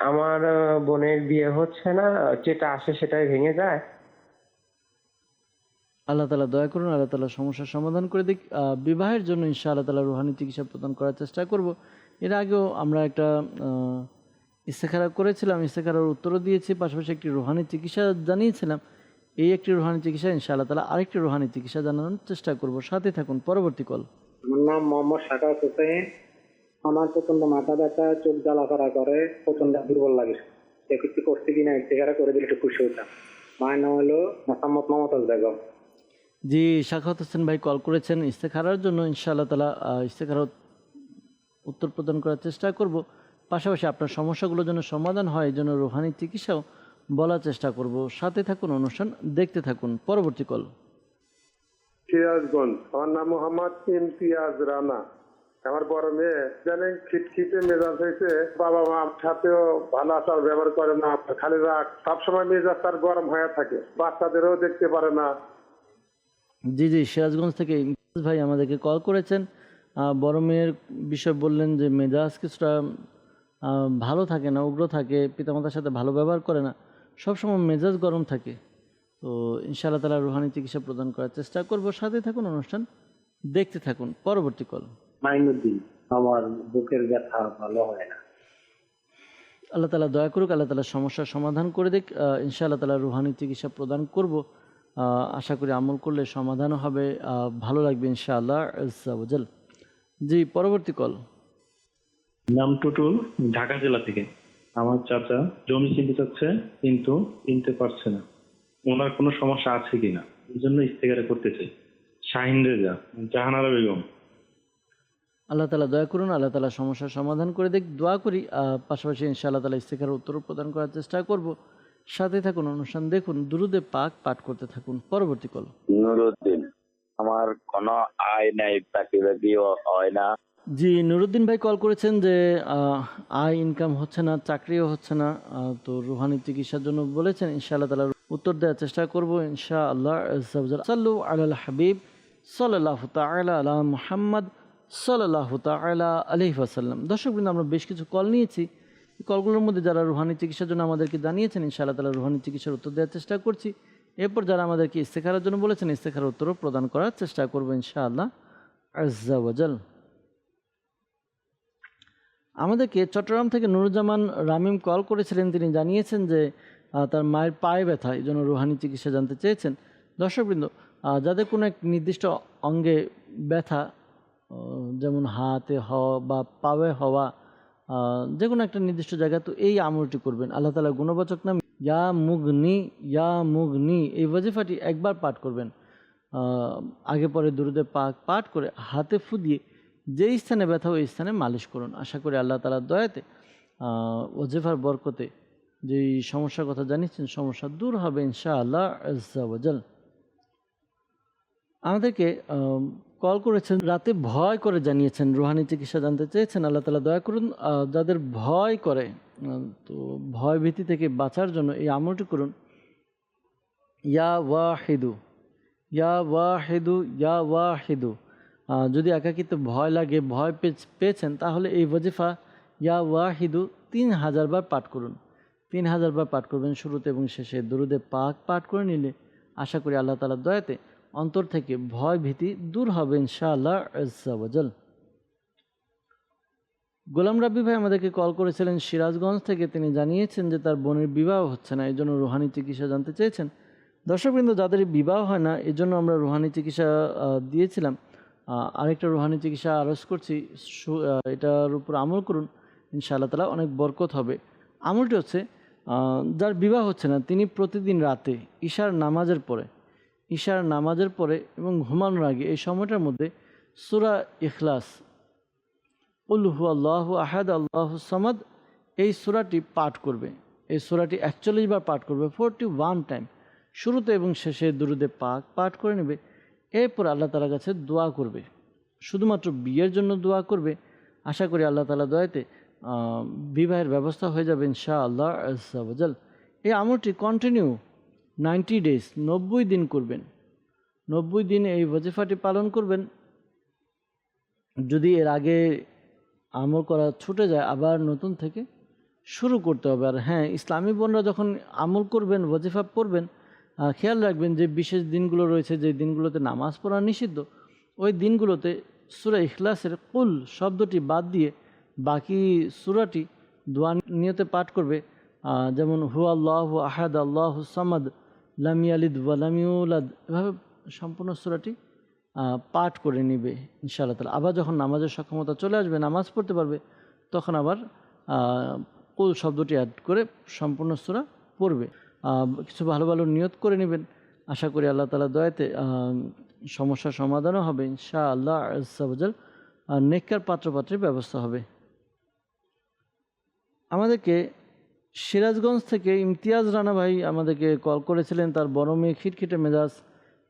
আমার বোনের বিয়ে হচ্ছে না, যেটা আসে সেটাই ভেঙে যায়। আল্লাহ তাআলা দয়া করুন, আল্লাহ তাআলা সমস্যার সমাধান করে দিক। বিবাহের জন্য ইনশাআল্লাহ তাআলা রুহানি চিকিৎসা প্রদান করার চেষ্টা করব। এর আগেও আমরা একটা ইস্তেখারা করেছিলাম, ইস্তেখারার উত্তরও দিয়েছি, পাশাপাশি একটি রুহানি চিকিৎসা জানিয়েছিলাম। এই একটি রুহানি চিকিৎসা, ইনশাআল্লাহ তাআলা আরেকটি রুহানি চিকিৎসা জানানোর চেষ্টা করব। সাথে থাকুন। পরবর্তী কল। আমার নাম মোহাম্মদ সাকাত হোসেন। আমার প্রচন্ড মাথা ব্যথা, চোখ জ্বালাফাড়া করে, প্রচন্ড দুর্বল লাগে। কিছু করতে কিনা ইস্তেখারা করে দিলে একটু খুশি হতাম। মায়ের নাম হলো মোহাম্মদ মমতাজ বেগম। জি, সাখাওয়াত হোসেন ভাই কল করেছেন ইস্তেখারার জন্য। ইনশাআল্লাহ তাআলা ইস্তেখারার উত্তর প্রদান করার চেষ্টা করব। পাশাপাশি আপনার সমস্যাগুলোর জন্য সমাধান হয়, এই জন্য রুহানি চিকিৎসাও বলার চেষ্টা করব। সাথে থাকুন, অনুষ্ঠান দেখতে থাকুন। পরবর্তী কল। সিরাজগঞ্জ। আমার নাম মোহাম্মদ ইমতিয়াজ রানা। আমার বড় মেয়ে জানেন খিটখিটে মেজাজ হয়েছে। বাবা মার সাথেও ভালো আচার ব্যবহার করে না, খালি রাগ। সবসময় মেজাজ তার গরম হয়ে থাকে, বাচ্চাদেরও দেখতে পারে না। জি জি, সিরাজগঞ্জ থেকে ইমতিয়াজ ভাই আমাদেরকে কল করেছেন। বড় মেয়ের বিষয় বললেন যে মেজাজ কিছুটা ভালো থাকে না, উগ্র থাকে, পিতামাতার সাথে ভালো ব্যবহার করে না, সবসময় মেজাজ গরম থাকে। তো ইনশাআল্লাহ তাআলা রুহানি চিকিৎসা প্রদান করার চেষ্টা করব। সাথে থাকুন, অনুষ্ঠান দেখতে থাকুন। পরবর্তী কল। মাইনুদ্দিন। আমার বুকের ব্যথা ভালো হয় না। আল্লাহ তাআলা দয়া করুক, আল্লাহ তাআলা সমস্যার সমাধান করে দিক। ইনশাআল্লাহ তাআলা রুহানি চিকিৎসা প্রদান করব। আশা করি আমল করলে সমাধানও হবে, ভালো লাগবে ইনশাআল্লাহ আজ্জা ওয়া জাল। জি, পরবর্তী কল। নাম টুটুল, ঢাকা জেলা থেকে। আমার চাচা জমি কিনতে চাচ্ছে কিন্তু কিনতে পারছে না। ওনার কোনো সমস্যা আছে কিনা, এই জন্য ইস্তেখারা করতে চাই। শাহিন রেজা, জাহানারা বেগম। আল্লাহ তাআলা দয়া করুন, আল্লাহ তাআলা সমস্যার সমাধান করে দিক, দোয়া করি। পাশাপাশি ইনশাআল্লাহ তাআলা ইস্তেখারার উত্তর প্রদান করার চেষ্টা করব। সাথে থাকুন, অনুষ্ঠান দেখুন, দুরুদে পাক পাঠ করতে থাকুন। পরবর্তী কল। নুরুদ্দিন। আমার কোনো আয় নাই, চাকরি বাকরিও হয় না। জি, নুরুদ্দিন ভাই কল করেছেন যে আয় ইনকাম হচ্ছে না, চাকরিও হচ্ছে না। তো রুহানি চিকিৎসার জন্য বলেছেন। ইনশাআল্লাহ তাআলা উত্তর দেওয়ার চেষ্টা করব ইনশাআল্লাহ আজ্জা ওয়া জাল। সাল্লু আলাল হাবিব সাল্লাল্লাহু তাআলা আলা মুহাম্মদ সাল্লাল্লাহু তাআলা আলাইহি ওয়াসাল্লাম। দর্শকবৃন্দ, আমরা বেশ কিছু কল নিয়েছি। এই কলগুলোর মধ্যে যারা রুহানি চিকিৎসার জন্য আমাদেরকে জানিয়েছেন, ইনশাআল্লাহ তাআলা রুহানি চিকিৎসার উত্তর দেওয়ার চেষ্টা করছি। এরপর যারা আমাদেরকে ইস্তেখারার জন্য বলেছেন, ইস্তেখারার উত্তরও প্রদান করার চেষ্টা করবো ইনশাআল্লাহ আজ্জা ওয়াজাল। আমাদেরকে চট্টগ্রাম থেকে নুরুজ্জামান রামিম কল করেছিলেন। তিনি জানিয়েছেন যে তার মায়ের পায়ে ব্যথা, এই জন্য রুহানি চিকিৎসা জানতে চেয়েছেন। দর্শকবৃন্দ, যাদের কোনো এক নির্দিষ্ট অঙ্গে ব্যথা, যেমন হাতে হওয়া বা পায়ে হওয়া, যে কোনো একটা নির্দিষ্ট জায়গা, তো এই আমলটি করবেন। আল্লাহ তাআলার গুণবাচক নাম ইয়া মুগনি, ইয়া মুগনি, এই ওয়াজিফাটি একবার পাঠ করবেন। আগে পরে দুরুদে পাক পাঠ করে হাতে ফু দিয়ে যেই স্থানে ব্যথা ওই স্থানে মালিশ করুন। আশা করি আল্লাহ তাআলার দয়াতে ওয়াজিফার বরকতে যেই সমস্যার কথা জানিয়েছেন সমস্যা দূর হবে ইনশাআল্লাহ আজ্জা ওয়াজাল। আমাদেরকে কল করেছেন, রাতে ভয় করে জানিয়েছেন, রুহানি চিকিৎসা জানতে চেয়েছেন। আল্লাহ তাআলা দয়া করুন, যাদের ভয় করে, তো ভয় ভীতি থেকে বাঁচার জন্য এই আমলটি করুন। ইয়া ওয়াহিদু, ইয়া ওয়াহিদু, ইয়া ওয়াহিদু। যদি একাকিত্ব ভয় লাগে, ভয় পেয়েছেন, তাহলে এই ওয়াজিফা ইয়া ওয়াহিদু 3000 বার পাঠ করুন। 3000 বার পাঠ করবেন শুরুতে এবং শেষে দুরুদে পাক পাঠ করে নিলে আশা করি আল্লাহ তাআলার দয়াতে অন্তর থেকে ভয় ভীতি দূর হবে ইনশাআল্লাহ আজ্জা ওয়াজাল। গোলাম রাব্বি ভাই আমাদেরকে কল করেছিলেন সিরাজগঞ্জ থেকে। তিনি জানিয়েছেন যে তার বোনের বিবাহ হচ্ছে না, এই জন্য রুহানি চিকিৎসা জানতে চেয়েছেন। দর্শকবৃন্দ, যাদের বিবাহ হয় না, এই জন্য আমরা রুহানি চিকিৎসা দিয়েছিলাম। আরেকটা রুহানি চিকিৎসা আরজ করছি, এটার উপর আমল করুন, ইনশাআল্লাহ তাআলা অনেক বরকত হবে। আমলটি হচ্ছে, যার বিবাহ হচ্ছে না তিনি প্রতিদিন রাতে ঈশার নামাজের পরে এবং ঘুমানোর আগে এই সময়টার মধ্যে সূরা ইখলাস, কুল হুয়াল্লাহু আহাদ আল্লাহুস সামাদ, এই সূরাটি পাঠ করবে। এই সূরাটি 41 বার পাঠ করবে, 41 টাইম, শুরুতে এবং শেষে দুরুদে পাক পাঠ করে নেবে। এরপর আল্লাহ তাআলার কাছে দোয়া করবে, শুধুমাত্র বিয়ের জন্য দোয়া করবে। আশা করি আল্লাহ তাআলা দয়াতে বিবাহের ব্যবস্থা হয়ে যাবে ইনশাআল্লাহ আজ্জা ওয়াজাল। এই আমলটি কন্টিনিউ 90 ডেজ, 90 দিন করবেন। 90 দিন এই ওয়াজিফাটি পালন করবেন। যদি এর আগে আমল করা ছুটে যায়, আবার নতুন থেকে শুরু করতে হবে। আর হ্যাঁ, ইসলামী বোনরা যখন আমল করবেন, ওয়াজিফা পড়বেন, খেয়াল রাখবেন যে বিশেষ দিনগুলো রয়েছে, যে দিনগুলোতে নামাজ পড়া নিষিদ্ধ, ওই দিনগুলোতে সূরা ইখলাসের কুল শব্দটি বাদ দিয়ে বাকি সূরাটি দোয়া নিয়তে পাঠ করবে। যেমন হুয়াল্লাহু আহাদ আল্লাহুস সামাদ লাম ইয়ালিদ ওয়া লাম ইউলাদ, এভাবে সম্পূর্ণ সূরাটি পাঠ করে নেবে ইনশাআল্লাহ তাআলা। আবার যখন নামাজের সক্ষমতা চলে আসবে, নামাজ পড়তে পারবে, তখন আবার কুল শব্দটি অ্যাড করে সম্পূর্ণ সূরা পড়বে। কিছু ভালো ভালো নিয়ত করে নেবেন। আশা করি আল্লাহ তাআলা দয়াতে সমস্যার সমাধানও হবে ইনশাআল্লাহ আজ্জা ওয়াজাল। নেককার পাত্রপাত্রের ব্যবস্থা হবে। আমাদেরকে সিরাজগঞ্জ থেকে ইমতিয়াজ রানা ভাই আমাদেরকে কল করেছিলেন। তার বড় মেয়ে খিটখিটে মেজাজ,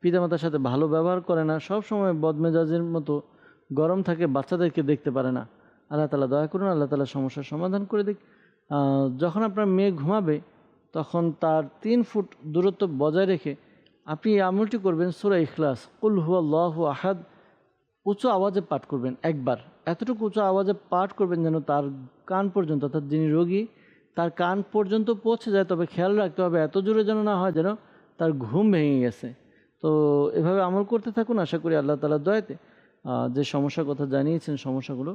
পিতামাতার সাথে ভালো ব্যবহার করে না, সব সময় বদমেজাজের মতো গরম থাকে, বাচ্চাদেরকে দেখতে পারে না। আল্লাহ তাআলা দয়া করুন, আল্লাহ তাআলা সমস্যার সমাধান করে দিক। যখন আপনার মেয়ে ঘুমাবে, তখন তার 3 ফুট দূরত্ব বজায় রেখে আপনি এই আমলটি করবেন। সূরা ইখলাস, কুল হুয়াল্লাহু আহাদ উঁচু আওয়াজে পাঠ করবেন একবার। এতটুকু উঁচু আওয়াজে পাঠ করবেন যেন তার কান পর্যন্ত, অর্থাৎ যিনি রোগী তার কান পর্যন্ত পৌঁছে যায়। তবে খেয়াল রাখতে হবে এত জোরে যেন না হয় যেন তার ঘুম ভেঙে গেছে। তো এভাবে আমল করতে থাকুন। আশা করি আল্লাহ তাআলার দয়াতে যে সমস্যার কথা জানিয়েছেন সমস্যাগুলো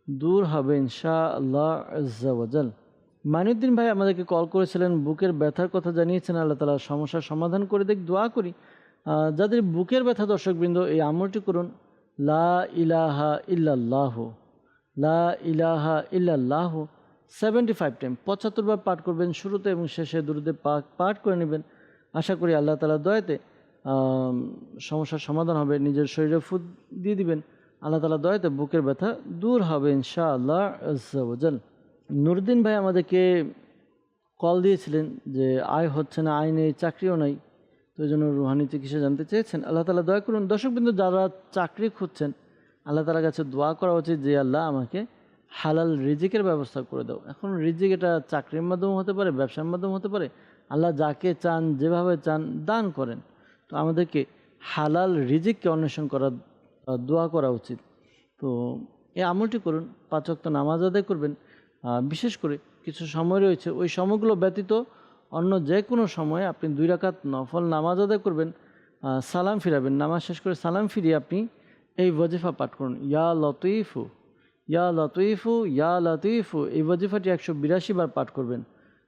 দূর হবে ইনশাআল্লাহ আজ্জা ওয়াজাল। মাইনুদ্দিন ভাই আমাদেরকে কল করেছিলেন, বুকের ব্যথার কথা জানিয়েছেন। আল্লাহ তাআলা সমস্যার সমাধান করে দিক, দোয়া করি। যাদের বুকের ব্যথা, দর্শকবৃন্দ, এই আমলটি করুন। লা ইলাহা ইল্লাল্লাহ, লা ইলাহা ইল্লাল্লাহ 75 টাইম, 75 বার পাঠ করবেন। শুরুতে এবং শেষে দুরুদে পাক পাঠ করে নেবেন। আশা করি আল্লাহ তাআলার দয়াতে সমস্যার সমাধান হবে। নিজের শরীরে ফুট দিয়ে দিবেন, আল্লাহ তাআলার দয়াতে বুকের ব্যথা দূর হবে ইনশাআল্লাহ আজ্জা ওয়াজাল। নুরুদ্দিন ভাই আমাদেরকে কল দিয়েছিলেন যে আয় হচ্ছে না, আয় নেই, চাকরিও নাই, তো এই জন্য রুহানি চিকিৎসা জানতে চেয়েছেন। আল্লাহ তাআলা দয়া করুন। দর্শকবৃন্দ, যারা চাকরি খুঁজছেন, আল্লাহ তাআলার কাছে দোয়া করা উচিত যে আল্লাহ আমাকে হালাল রিজিকের ব্যবস্থা করে দাও। এখন রিজিক এটা চাকরির মাধ্যমে হতে পারে, ব্যবসার মাধ্যমে হতে পারে। আল্লাহ যাকে চান, যেভাবে চান দান করেন। তো আমাদেরকে হালাল রিজিককে অন্বেষণ করার দোয়া করা উচিত। তো এই আমলটি করুন। 5 ওয়াক্ত নামাজ আদায় করবেন। বিশেষ করে কিছু সময় রয়েছে, ওই সময়গুলো ব্যতীত অন্য যে কোনো সময়ে আপনি 2 রাকাত নফল নামাজ আদায় করবেন, সালাম ফিরাবেন, নামাজ শেষ করে সালাম ফিরিয়ে আপনি এই ওয়াজিফা পাঠ করুন, ইয়া লতিফু ইয়া লতিফু ইয়া লতিফু। এই ওয়াজিফাটি 182 বার পাঠ করবেন।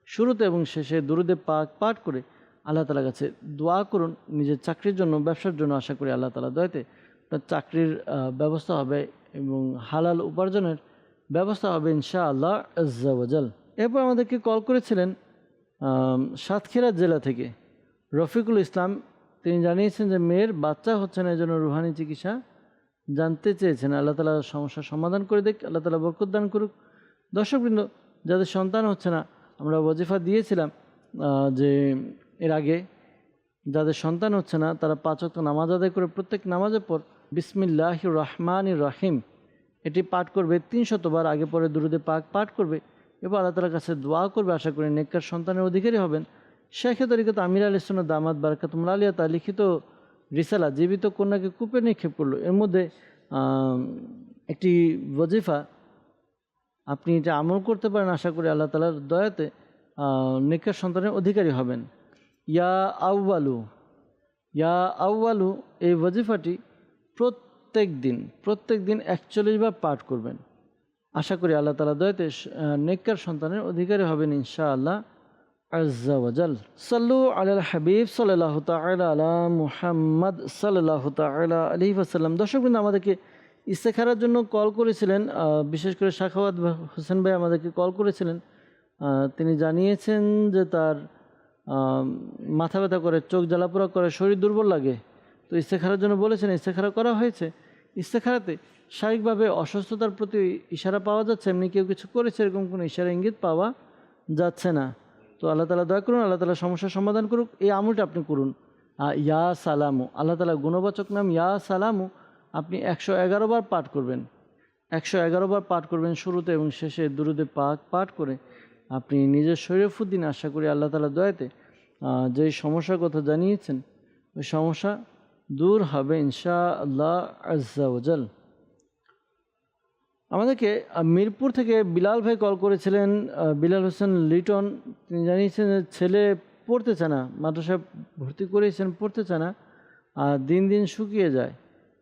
শুরুতে এবং শেষে দুরুদে পাক পাঠ করে আল্লাহ তাআলার কাছে দোয়া করুন নিজের চাকরির জন্য, ব্যবসার জন্য। আশা করি আল্লাহ তাআলা দয়াতে আপনার চাকরির ব্যবস্থা হবে এবং হালাল উপার্জনের ব্যবস্থা হবে ইনশাআল্লাহ আজ্জা ওয়াজাল। এরপর আমাদেরকে কল করেছিলেন সাতক্ষীরা জেলা থেকে রফিকুল ইসলাম। তিনি জানিয়েছেন যে মেয়ের বাচ্চা হচ্ছে না, এই জন্য রুহানি চিকিৎসা জানতে চেয়েছেন। আল্লাহ তাআলা সমস্যার সমাধান করে দেখ, আল্লাহ তাআলা বরকত দান করুক। দর্শকবৃন্দ, যাদের সন্তান হচ্ছে না, আমরা ওয়াজিফা দিয়েছিলাম যে এর আগে যাদের সন্তান হচ্ছে না তারা 5 ওয়াক্ত নামাজ আদায় করে প্রত্যেক নামাজের পর বিসমিল্লাহির রহমানির রহিম এটি পাঠ করবে 300 বার, আগে পরে দুরুদে পাক পাঠ করবে এবং আল্লাহ তাআলার কাছে দোয়া করবে। আশা করি নেককার সন্তানের অধিকারী হবেন। শেখে তরিকত আমির আলী সুন্নাত দামাত বারাকাতুহুল আলিয়া তা লিখিত রিসালা জীবিত কন্যাকে কূপে নিক্ষেপ করলো। এর মধ্যে একটি ওয়াজিফা আপনি এটা আমল করতে পারেন। আশা করি আল্লাহ তাআলার দয়াতে নেককার সন্তানের অধিকারী হবেন। ইয়া আউয়ালু এই ওয়াজিফাটি প্রত্যেক দিন 41 বার পাঠ করবেন। আশা করি আল্লাহ তাআলা দয়াতে নেককার সন্তানের অধিকারী হবেন ইনশাআল্লাহ আজ্জা ওয়াজাল। সাল্লু আলাল হাবিব সাল্লাল্লাহু তাআলা আলা মুহাম্মদ সাল্লাল্লাহু তাআলা আলাইহি ওয়াসাল্লাম। দর্শকবৃন্দ, আমাদেরকে ইস্তেখারার জন্য কল করেছিলেন, বিশেষ করে সাখাওয়াত হোসেন ভাই আমাদেরকে কল করেছিলেন। তিনি জানিয়েছেন যে তার মাথা ব্যথা করে, চোখ জ্বালাপোড়া করে, শরীর দুর্বল লাগে। তো ইস্তেখারার জন্য বলেছেন, ইস্তেখারা করা হয়েছে। ইস্তেখারাতে শারীরিকভাবে অসুস্থতার প্রতি ইশারা পাওয়া যাচ্ছে, এমনি কেউ কিছু করেছে এরকম কোনো ইশারা ইঙ্গিত পাওয়া যাচ্ছে না। তো আল্লাহ তাআলা দয়া করুন, আল্লাহ তাআলা সমস্যার সমাধান করুক। এই আমলটা আপনি করুন, ইয়া সালামু, আল্লাহ তাআলা গুণবাচক নাম ইয়া সালামু আপনি 111 বার পাঠ করবেন। 111 বার পাঠ করবেন শুরুতে এবং শেষে দুরুদে পাক পাঠ করে আপনি নিজের শরীরে ফু দিন। আশা করি আল্লাহ তাআলা দয়াতে যেই সমস্যার কথা জানিয়েছেন ওই সমস্যা দূর হবে ইনশাআল্লাহ আজ্জা ওয়াজাল। আমাদেরকে মিরপুর থেকে বিলাল ভাই কল করেছিলেন, বিলাল হোসেন লিটন। তিনি জানিয়েছেন যে ছেলে পড়তে চায় না, মাদ্রাসায় ভর্তি করেছেন, পড়তে চায় না, আর দিন দিন শুকিয়ে যায়।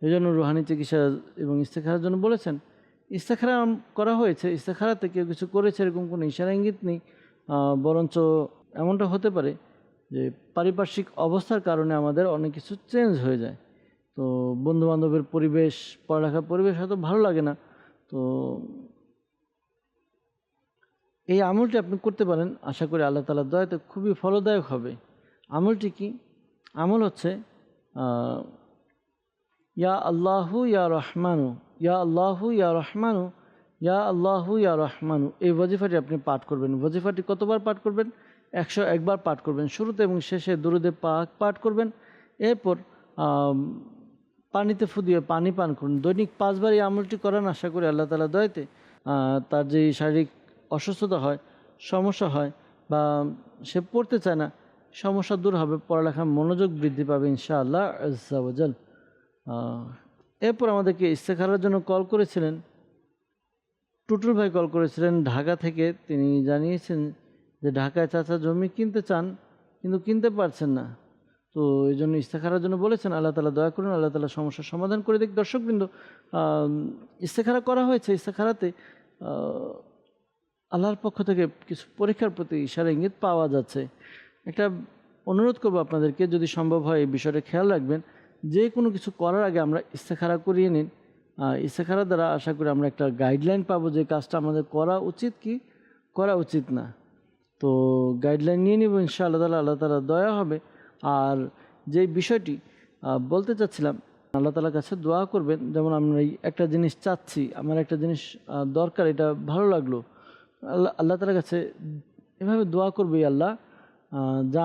এই জন্য রুহানি চিকিৎসা এবং ইস্তেখারার জন্য বলেছেন। ইস্তেখারা করা হয়েছে, ইস্তেখারাতে কেউ কিছু করেছে এরকম কোনো ইশারা ইঙ্গিত নেই। বরঞ্চ এমনটা হতে পারে যে পারিপার্শ্বিক অবস্থার কারণে আমাদের অনেক কিছু চেঞ্জ হয়ে যায়। তো বন্ধুবান্ধবের পরিবেশ, পড়ালেখার পরিবেশ হয়তো ভালো লাগে না। তো এই আমলটি আপনি করতে পারেন। আশা করি আল্লাহ তাআলার দয়াতে খুবই ফলদায়ক হবে। আমলটি কি? আমল হচ্ছে ইয়া আল্লাহু ইয়া রহমানু, ইয়া আল্লাহু ইয়া রহমানু, ইয়া আল্লাহু ইয়া রহমানু। এই ওয়াজিফাটি আপনি পাঠ করবেন। ওয়াজিফাটি কতবার পাঠ করবেন? 101 বার পাঠ করবেন। শুরুতে এবং শেষে দুরুদে পাক পাঠ করবেন। এরপর পানিতে ফু দিয়ে পানি পান করুন। দৈনিক 5 বার এই আমলটি করান। আশা করি আল্লাহ তাআলা দয়াতে তার যে শারীরিক অসুস্থতা হয়, সমস্যা হয় বা সে পড়তে চায় না, সমস্যা দূর হবে, পড়ালেখার মনোযোগ বৃদ্ধি পাবে ইনশাআল্লাহ আজ্জা ওয়াজাল। এরপর আমাদেরকে ইস্তেখারার জন্য কল করেছিলেন টুটুল ভাই, কল করেছিলেন ঢাকা থেকে। তিনি জানিয়েছেন যে ঢাকায় চাচা জমি কিনতে চান কিন্তু কিনতে পারছেন না। তো এই জন্য ইস্তেখারার জন্য বলেছেন। আল্লাহ তাআলা দয়া করুন, আল্লাহ তাআলা সমস্যার সমাধান করে দিক। দর্শকবৃন্দ, ইস্তেখারা করা হয়েছে। ইস্তেখারাতে আল্লাহর পক্ষ থেকে কিছু পরীক্ষার প্রতি ইশারা ইঙ্গিত পাওয়া যাচ্ছে। একটা অনুরোধ করব আপনাদেরকে, যদি সম্ভব হয় এই বিষয়টা খেয়াল রাখবেন। যে কোনো কিছু করার আগে আমরা ইস্তেখারা করিয়ে নিন। ইস্তেখারা দ্বারা আশা করি আমরা একটা গাইডলাইন পাবো যে কাজটা আমাদের করা উচিত কি করা উচিত না। তো গাইডলাইন নিয়ে নিব ইনশাআল্লাহ তাআলা, আল্লাহ তাআলা দয়া হবে। আর যে বিষয়টি বলতে চাচ্ছিলাম, আল্লাহ তাআলার কাছে দোয়া করবেন। যেমন আমরা একটা জিনিস চাচ্ছি, আমার একটা জিনিস দরকার, এটা ভালো লাগলো, আল্লাহ তাআলার কাছে এভাবে দোয়া করবে, আল্লাহ যা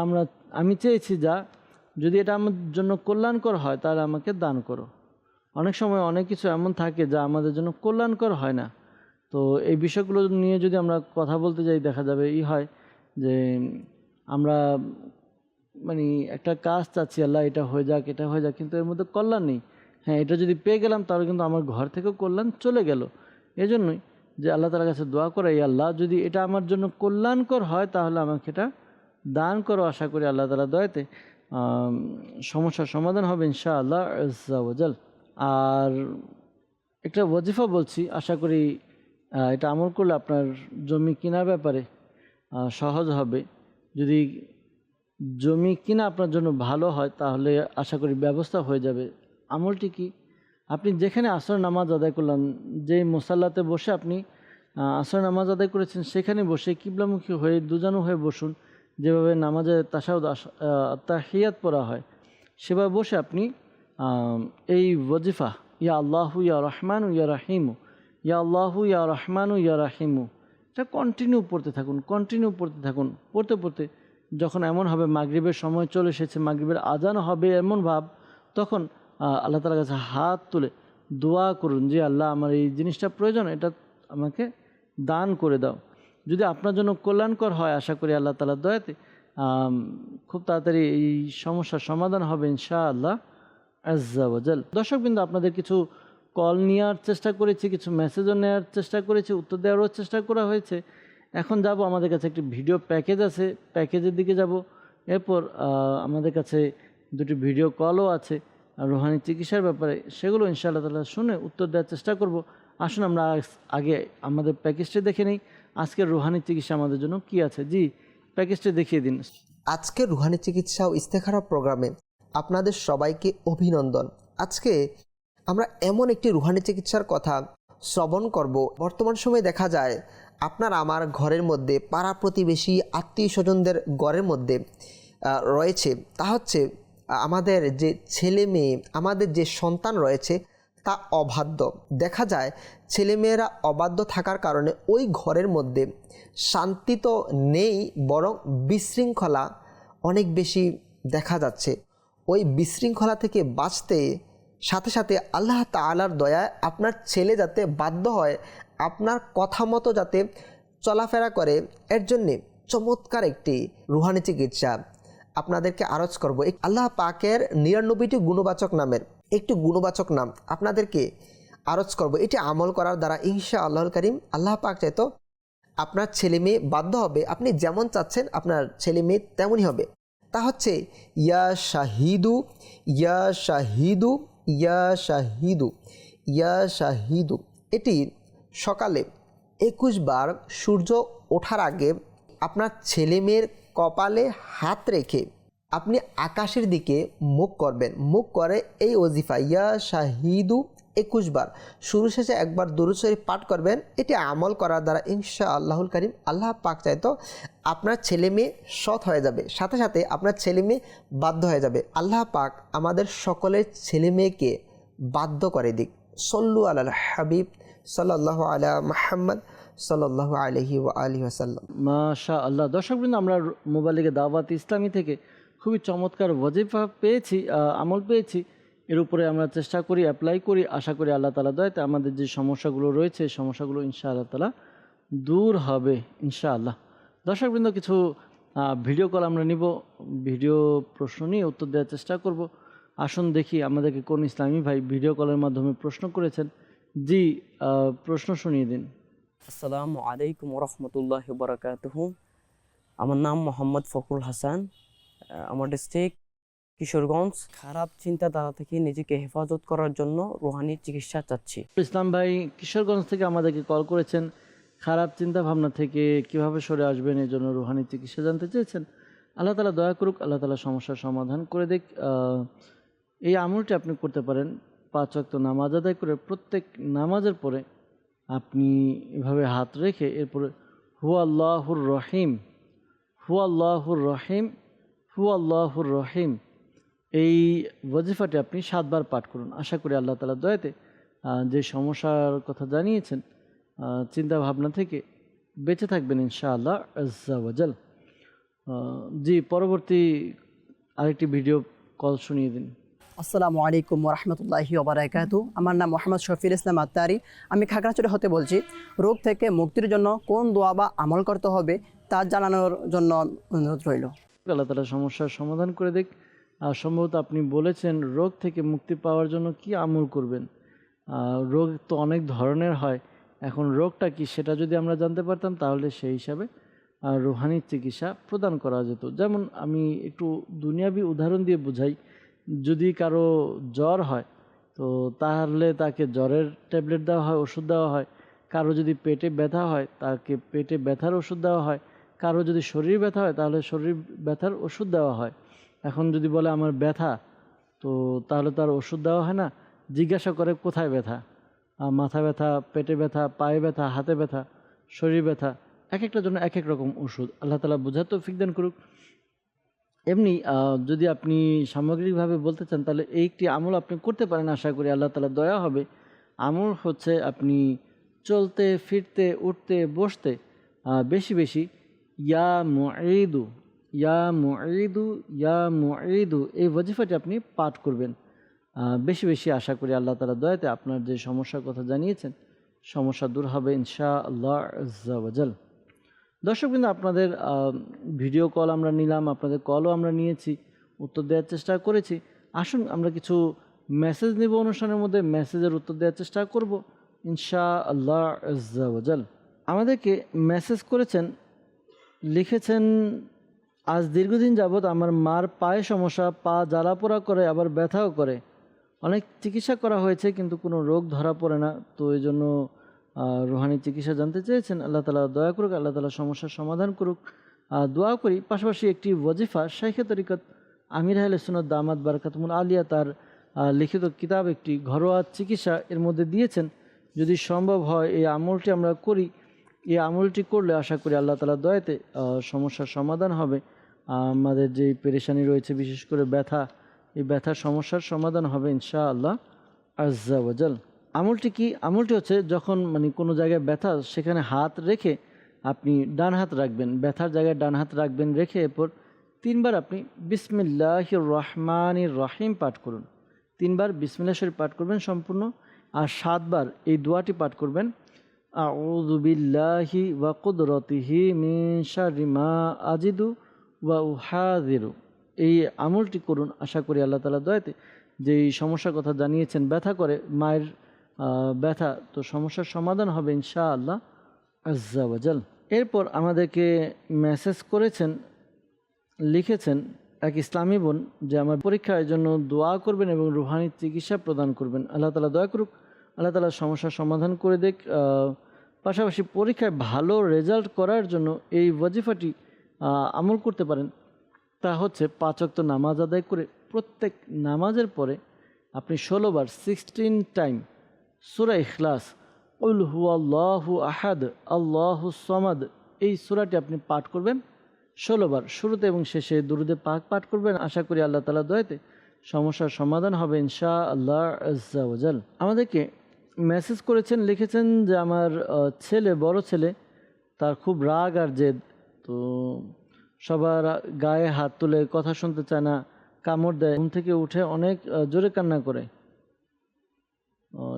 আমি চেয়েছি, যা যদি এটা আমার জন্য কল্যাণকর হয় তাহলে আমাকে দান করো। অনেক সময় অনেক কিছু এমন থাকে যা আমাদের জন্য কল্যাণকর হয় না। তো এই বিষয়গুলো নিয়ে যদি আমরা কথা বলতে যাই, দেখা যাবে হয় যে আমরা মানে একটা কাজ চাচ্ছি, আল্লাহ এটা হয়ে যাক, এটা হয়ে যাক, কিন্তু এর মধ্যে কল্যাণ নেই। হ্যাঁ, এটা যদি পেয়ে গেলাম তাহলে কিন্তু আমার ঘর থেকেও কল্যাণ চলে গেল। এজন্যই যে আল্লাহ তাআলার কাছে দোয়া করে, এই আল্লাহ যদি এটা আমার জন্য কল্যাণকর হয় তাহলে আমাকে এটা দান করো। আশা করি আল্লাহ তাআলার দয়াতে সমস্যার সমাধান হবে ইনশাআল্লাহ আজ্জা ওয়াজাল। আর একটা ওয়াজিফা বলছি, আশা করি এটা আমল করলে আপনার জমি কেনার ব্যাপারে সহজ হবে। যদি জমি কিনা আপনার জন্য ভালো হয় তাহলে আশা করি ব্যবস্থা হয়ে যাবে। আমলটি কি, আপনি যেখানে আসর নামাজ আদায় করলাম, যেই মুসাল্লাতে বসে আপনি আসর নামাজ আদায় করেছেন সেখানে বসে কিবলামুখী হয়ে দুজানু হয়ে বসুন। যেভাবে নামাজে তাশাহুদ তাহিয়াত পড়া হয় সেভাবে বসে আপনি এই ওয়াজিফা ইয়া আল্লাহু ইয়া রহমানু ইয়া রাহিমু, ইয়া আল্লাহু ইয়া রহমানু ইয়া রাহিমু, এটা কন্টিনিউ পড়তে থাকুন, কন্টিনিউ পড়তে থাকুন। পড়তে পড়তে যখন এমন হবে মাগরিবের সময় চলে এসেছে, মাগরিবের আজান হবে এমন ভাব, তখন আল্লাহ তাআলার কাছে হাত তুলে দোয়া করুন যে আল্লাহ আমার এই জিনিসটা প্রয়োজন, এটা আমাকে দান করে দাও। যদি আপনার জন্য কল্যাণকর হয় আশা করি আল্লাহ তাআলার দয়াতে খুব তাড়াতাড়ি এই সমস্যার সমাধান হবে ইনশাআল্লাহ আজ্জা ওয়াজাল। দর্শকবৃন্দ, আপনাদের কিছু কল নেওয়ার চেষ্টা করেছি, কিছু মেসেজও নেওয়ার চেষ্টা করেছি, উত্তর দেওয়ারও চেষ্টা করা হয়েছে। এখন যাব, আমাদের কাছে একটি ভিডিও প্যাকেজ আছে, প্যাকেজের দিকে যাব। এরপর আমাদের কাছে দুটি ভিডিও কলও আছে রুহানি চিকিৎসার ব্যাপারে, সেগুলো ইনশাআল্লাহ তাআলা শুনে উত্তর দেওয়ার চেষ্টা করব। আসুন আমরা আগে আমাদের প্যাকেজটি দেখে নিই, আজকের রুহানি চিকিৎসা আমাদের জন্য কি আছে। জি, প্যাকেজটি দেখিয়ে দিন। আজকের রুহানি চিকিৎসা ও ইস্তেখারা প্রোগ্রামে আপনাদের সবাইকে অভিনন্দন। আজকে আমরা এমন একটি রুহানি চিকিৎসার কথা শ্রবণ করব। বর্তমান সময়ে দেখা যায় আপনার আমার ঘরের মধ্যে, পাড়া প্রতিবেশী আত্মীয় স্বজনদের ঘরের মধ্যে রয়েছে, তা হচ্ছে আমাদের যে ছেলে মেয়ে, আমাদের যে সন্তান রয়েছে তা অবাধ্য। দেখা যায় ছেলেমেয়েরা অবাধ্য থাকার কারণে ওই ঘরের মধ্যে শান্তি তো নেই, বরং বিশৃঙ্খলা অনেক বেশি দেখা যাচ্ছে। ওই বিশৃঙ্খলা থেকে বাঁচতে সাথে সাথে আল্লাহ তাআলার দয়ায় আপনার ছেলে যাতে বাধ্য হয় আপনার কথা মতো যাতে চলাফেরা করে, এর জন্যে চমৎকার একটি রুহানি চিকিৎসা আপনাদেরকে আরজ করব। আল্লাহ পাকের 99টি গুণবাচক নামের একটি গুণবাচক নাম আপনাদেরকে আরজ করব। এটি আমল করার দ্বারা ইনশাআল্লাহুল কারীম আল্লাহ পাক চাইতো আপনার ছেলে মেয়ে বাধ্য হবে, আপনি যেমন চাচ্ছেন আপনার ছেলে মেয়ে তেমনই হবে। তা হচ্ছে ইয়া শাহিদু ইয়া শাহিদু ইয়া শাহিদু ইয়া শাহিদু। এটি সকালে 21 বার সূর্য ওঠার আগে আপনার ছেলে মেয়ের কপালে হাত রেখে আপনি আকাশের দিকে মুখ করবেন। মুখ করে এই ওজিফা ইয়া শাহিদু 21 বার, শুরু শেষে একবার দুরূদ শরীফ পাঠ করবেন। এটি আমল করার দ্বারা ইনশাআল্লাহুল কারীম আল্লাহ পাক চাইতো আপনার ছেলে মেয়ে সৎ হয়ে যাবে, সাথে সাথে আপনার ছেলে মেয়ে বাধ্য হয়ে যাবে। আল্লাহ পাক আমাদের সকলের ছেলে মেয়েকে বাধ্য করে দিক। সল্লু আলাল হাবিব সাল্লাল্লাহু আলা মুহাম্মদ সাল্লাল্লাহু আলাইহি ওয়া আলিহি ওয়াসাল্লাম। মাশাআল্লাহ। দর্শকবৃন্দ, আমরা মোবাইলে দাওয়াত ইসলামী থেকে খুবই চমৎকার ওয়াজিফা পেয়েছি, আমল পেয়েছি। এর উপরে আমরা চেষ্টা করি, অ্যাপ্লাই করি। আশা করি আল্লাহ তাআলা দয়াতে আমাদের যে সমস্যাগুলো রয়েছে এই সমস্যাগুলো ইনশাআল্লাহ তাআলা দূর হবে ইনশাআল্লাহ। দর্শকবৃন্দ, কিছু ভিডিও কল আমরা নিব, ভিডিও প্রশ্ন নিয়ে উত্তর দেওয়ার চেষ্টা করব। আসুন দেখি আমাদেরকে কোন ইসলামী ভাই ভিডিও কলের মাধ্যমে প্রশ্ন করেছেন। জি, প্রশ্ন শুনিয়ে দিন। আসসালামু আলাইকুম রহমতুল্লাহ বারাকাতুহু। আমার নাম মোহাম্মদ ফখরুল হাসান, আমার ডিস্ট্রিক্ট কিশোরগঞ্জ। খারাপ চিন্তাধারা থেকে নিজেকে হেফাজত করার জন্য রুহানি চিকিৎসা চাচ্ছি। ইসলাম ভাই কিশোরগঞ্জ থেকে আমাদেরকে কল করেছেন, খারাপ চিন্তা ভাবনা থেকে কিভাবে সরে আসবেন এই জন্য রুহানি চিকিৎসা জানতে চেয়েছেন। আল্লাহ তাআলা দয়া করুক, আল্লাহ তাআলা সমস্যার সমাধান করে দিক। এই আমলটি আপনি করতে পারেন 5 ওয়াক্ত নামাজ আদায় করে। প্রত্যেক নামাজের পরে আপনি এভাবে হাত রেখে এরপরে হু আল্লাহুর রহিম, হু আল্লাহুর রহিম, হু আল্লাহুর রহিম, এই ওয়াজিফাটি আপনি 7 বার পাঠ করুন। আশা করি আল্লাহ তাআলার দয়াতে যে সমস্যার কথা জানিয়েছেন চিন্তা ভাবনা থেকে বেঁচে থাকবেন ইনশাআল্লাহ আজ্জা ওয়াজাল। জি, পরবর্তী আরেকটি ভিডিও কল শুনিয়ে দিন। আসসালামু আলাইকুম রহমতুল্লাহি ওবারাকাতু। আমার নাম মোহাম্মদ শফিউল ইসলাম আত্তারি, আমি খাগড়াছড়ি হতে বলছি। রোগ থেকে মুক্তির জন্য কোন দোয়া বা আমল করতে হবে তা জানানোর জন্য অনুরোধ রইল। আল্লাহ তাআলা সমস্যার সমাধান করে দিক। সম্ভবত আপনি বলেছেন রোগ থেকে মুক্তি পাওয়ার জন্য কি আমল করবেন। রোগ তো অনেক ধরনের হয়, এখন রোগটা কি সেটা যদি আমরা জানতে পারতাম তাহলে সেই হিসাবে রুহানি চিকিৎসা প্রদান করা যেত। যেমন আমি একটু দুনিয়াবি উদাহরণ দিয়ে বুঝাই, যদি কারো জ্বর হয় তো তাহলে তাকে জ্বরের ট্যাবলেট দেওয়া হয়, ওষুধ দেওয়া হয়। কারো যদি পেটে ব্যথা হয় তাকে পেটে ব্যথার ওষুধ দেওয়া হয়। কারো যদি শরীর ব্যথা হয় তাহলে শরীর ব্যথার ওষুধ দেওয়া হয়। এখন যদি বলে আমার ব্যথা, তো তাহলে তার ওষুধ দেওয়া হয় না, জিজ্ঞাসা করে কোথায় ব্যথা, মাথা ব্যথা, পেটে ব্যথা, পায়ে ব্যথা, হাতে ব্যথা, শরীর ব্যথা, এক একটার জন্য এক এক রকম ওষুধ। আল্লাহ তাআলা বোঝার তৌফিক দান করুক। এমনি যদি আপনি সামগ্রিকভাবে বলতে চান তাহলে এই একটি আমল আপনি করতে পারেন, আশা করি আল্লাহ তাআলা দয়া হবে। আমল হচ্ছে আপনি চলতে ফিরতে উঠতে বসতে বেশি বেশি ইয়া মুঈদু ইয়া মুঈদু ইয়া মুঈদু এই ওয়াজিফাটি আপনি পাঠ করবেন বেশি বেশি। আশা করি আল্লাহ তাআলা দয়াতে আপনার যে সমস্যার কথা জানিয়েছেন সমস্যা দূর হবে ইনশাআল্লাহ আজ্জা ওয়া জাল। দর্শকবৃন্দ, আপনাদের ভিডিও কল আমরা নিলাম, আপনাদের কলও আমরা নিয়েছি, উত্তর দেওয়ার চেষ্টা করেছি। আসুন আমরা কিছু মেসেজ নেব অনুষ্ঠানের মধ্যে, মেসেজের উত্তর দেওয়ার চেষ্টা করব ইনশাআল্লাহ আজ্জা ওয়া জাল। আমাদেরকে মেসেজ করেছেন, লিখেছেন, আজ দীর্ঘদিন যাবৎ আমার মার পায়ে সমস্যা, পা জ্বালাপোড়া করে আবার ব্যথাও করে। অনেক চিকিৎসা করা হয়েছে কিন্তু কোনো রোগ ধরা পড়ে না, তো এই জন্য রুহানি চিকিৎসা জানতে চেয়েছেন। আল্লাহ তাআলা দয়া করুক, আল্লাহ তাআলা সমস্যার সমাধান করুক, দোয়া করি। পাশাপাশি একটি ওয়াজিফা শাইখে তরিকত আমির আহলে সুন্নাত দামাত বারাকাতুহুল আলিয়া তার লিখিত কিতাব একটি ঘরোয়া চিকিৎসা এর মধ্যে দিয়েছেন। যদি সম্ভব হয় এই আমলটি আমরা করি, এই আমলটি করলে আশা করি আল্লাহ তাআলা দয়াতে সমস্যার সমাধান হবে। আমাদের যে পেরেশানি রয়েছে বিশেষ করে ব্যথা, এই ব্যথার সমস্যার সমাধান হবে ইনশাআল্লাহ আজ্জা ওয়া জাল। আমলটি কি? আমলটি হচ্ছে যখন কোনো জায়গায় ব্যথা সেখানে হাত রেখে আপনি ডান হাত রাখবেন, ব্যথার জায়গায় ডান হাত রাখবেন, রেখে এরপর 3 বার আপনি বিসমিল্লাহির রহমানির রহিম পাঠ করুন। 3 বার বিসমিল্লাহ শরীফ পাঠ করবেন সম্পূর্ণ, আর 7 বার এই দোয়াটি পাঠ করবেন, আউযু বিল্লাহি ওয়া কুদরতিহি মিন শাররি মা আজিদু ওয়া উহাযিরু। এই আমলটি করুন, আশা করি আল্লাহ তাআলা দয়াতে যেই সমস্যার কথা জানিয়েছেন, ব্যথা করে মায়ের ব্যথা, তো সমস্যার সমাধান হবে ইনশাআল্লাহ আজ্জা ওয়া জাল। এরপর আমাদেরকে মেসেজ করেছেন, লিখেছেন এক ইসলামী বোন যে আমার পরীক্ষার জন্য দোয়া করবেন এবং রুহানি চিকিৎসা প্রদান করবেন। আল্লাহ তাআলা দয়া করুক, আল্লাহ তাআলা সমস্যার সমাধান করে দেখ। পাশাপাশি পরীক্ষায় ভালো রেজাল্ট করার জন্য এই ওয়াজিফাটি আমল করতে পারেন। তা হচ্ছে 5 ওয়াক্ত নামাজ আদায় করে প্রত্যেক নামাজের পরে আপনি 16 বার 16 টাইম সূরা ইখলাস, কুল হুয়াল্লাহু আহাদ আল্লাহুস সামাদ, এই সূরাটি আপনি পাঠ করবেন 16 বার। শুরুতে এবং শেষে দুরুদে পাক পাঠ করবেন। আশা করি আল্লাহ তাআলা দয়াতে সমস্যার সমাধান হবে ইনশাআল্লাহ আজ্জা ওয়া জাল। আমাদেরকে মেসেজ করেছেন, লিখেছেন যে আমার ছেলে, বড় ছেলে, তার খুব রাগ আর জেদ, তো সবার গায়ে হাত তুলে, কথা শুনতে চায় না, কামড় দেয়, ঘুম থেকে উঠে অনেক জোরে কান্না করে।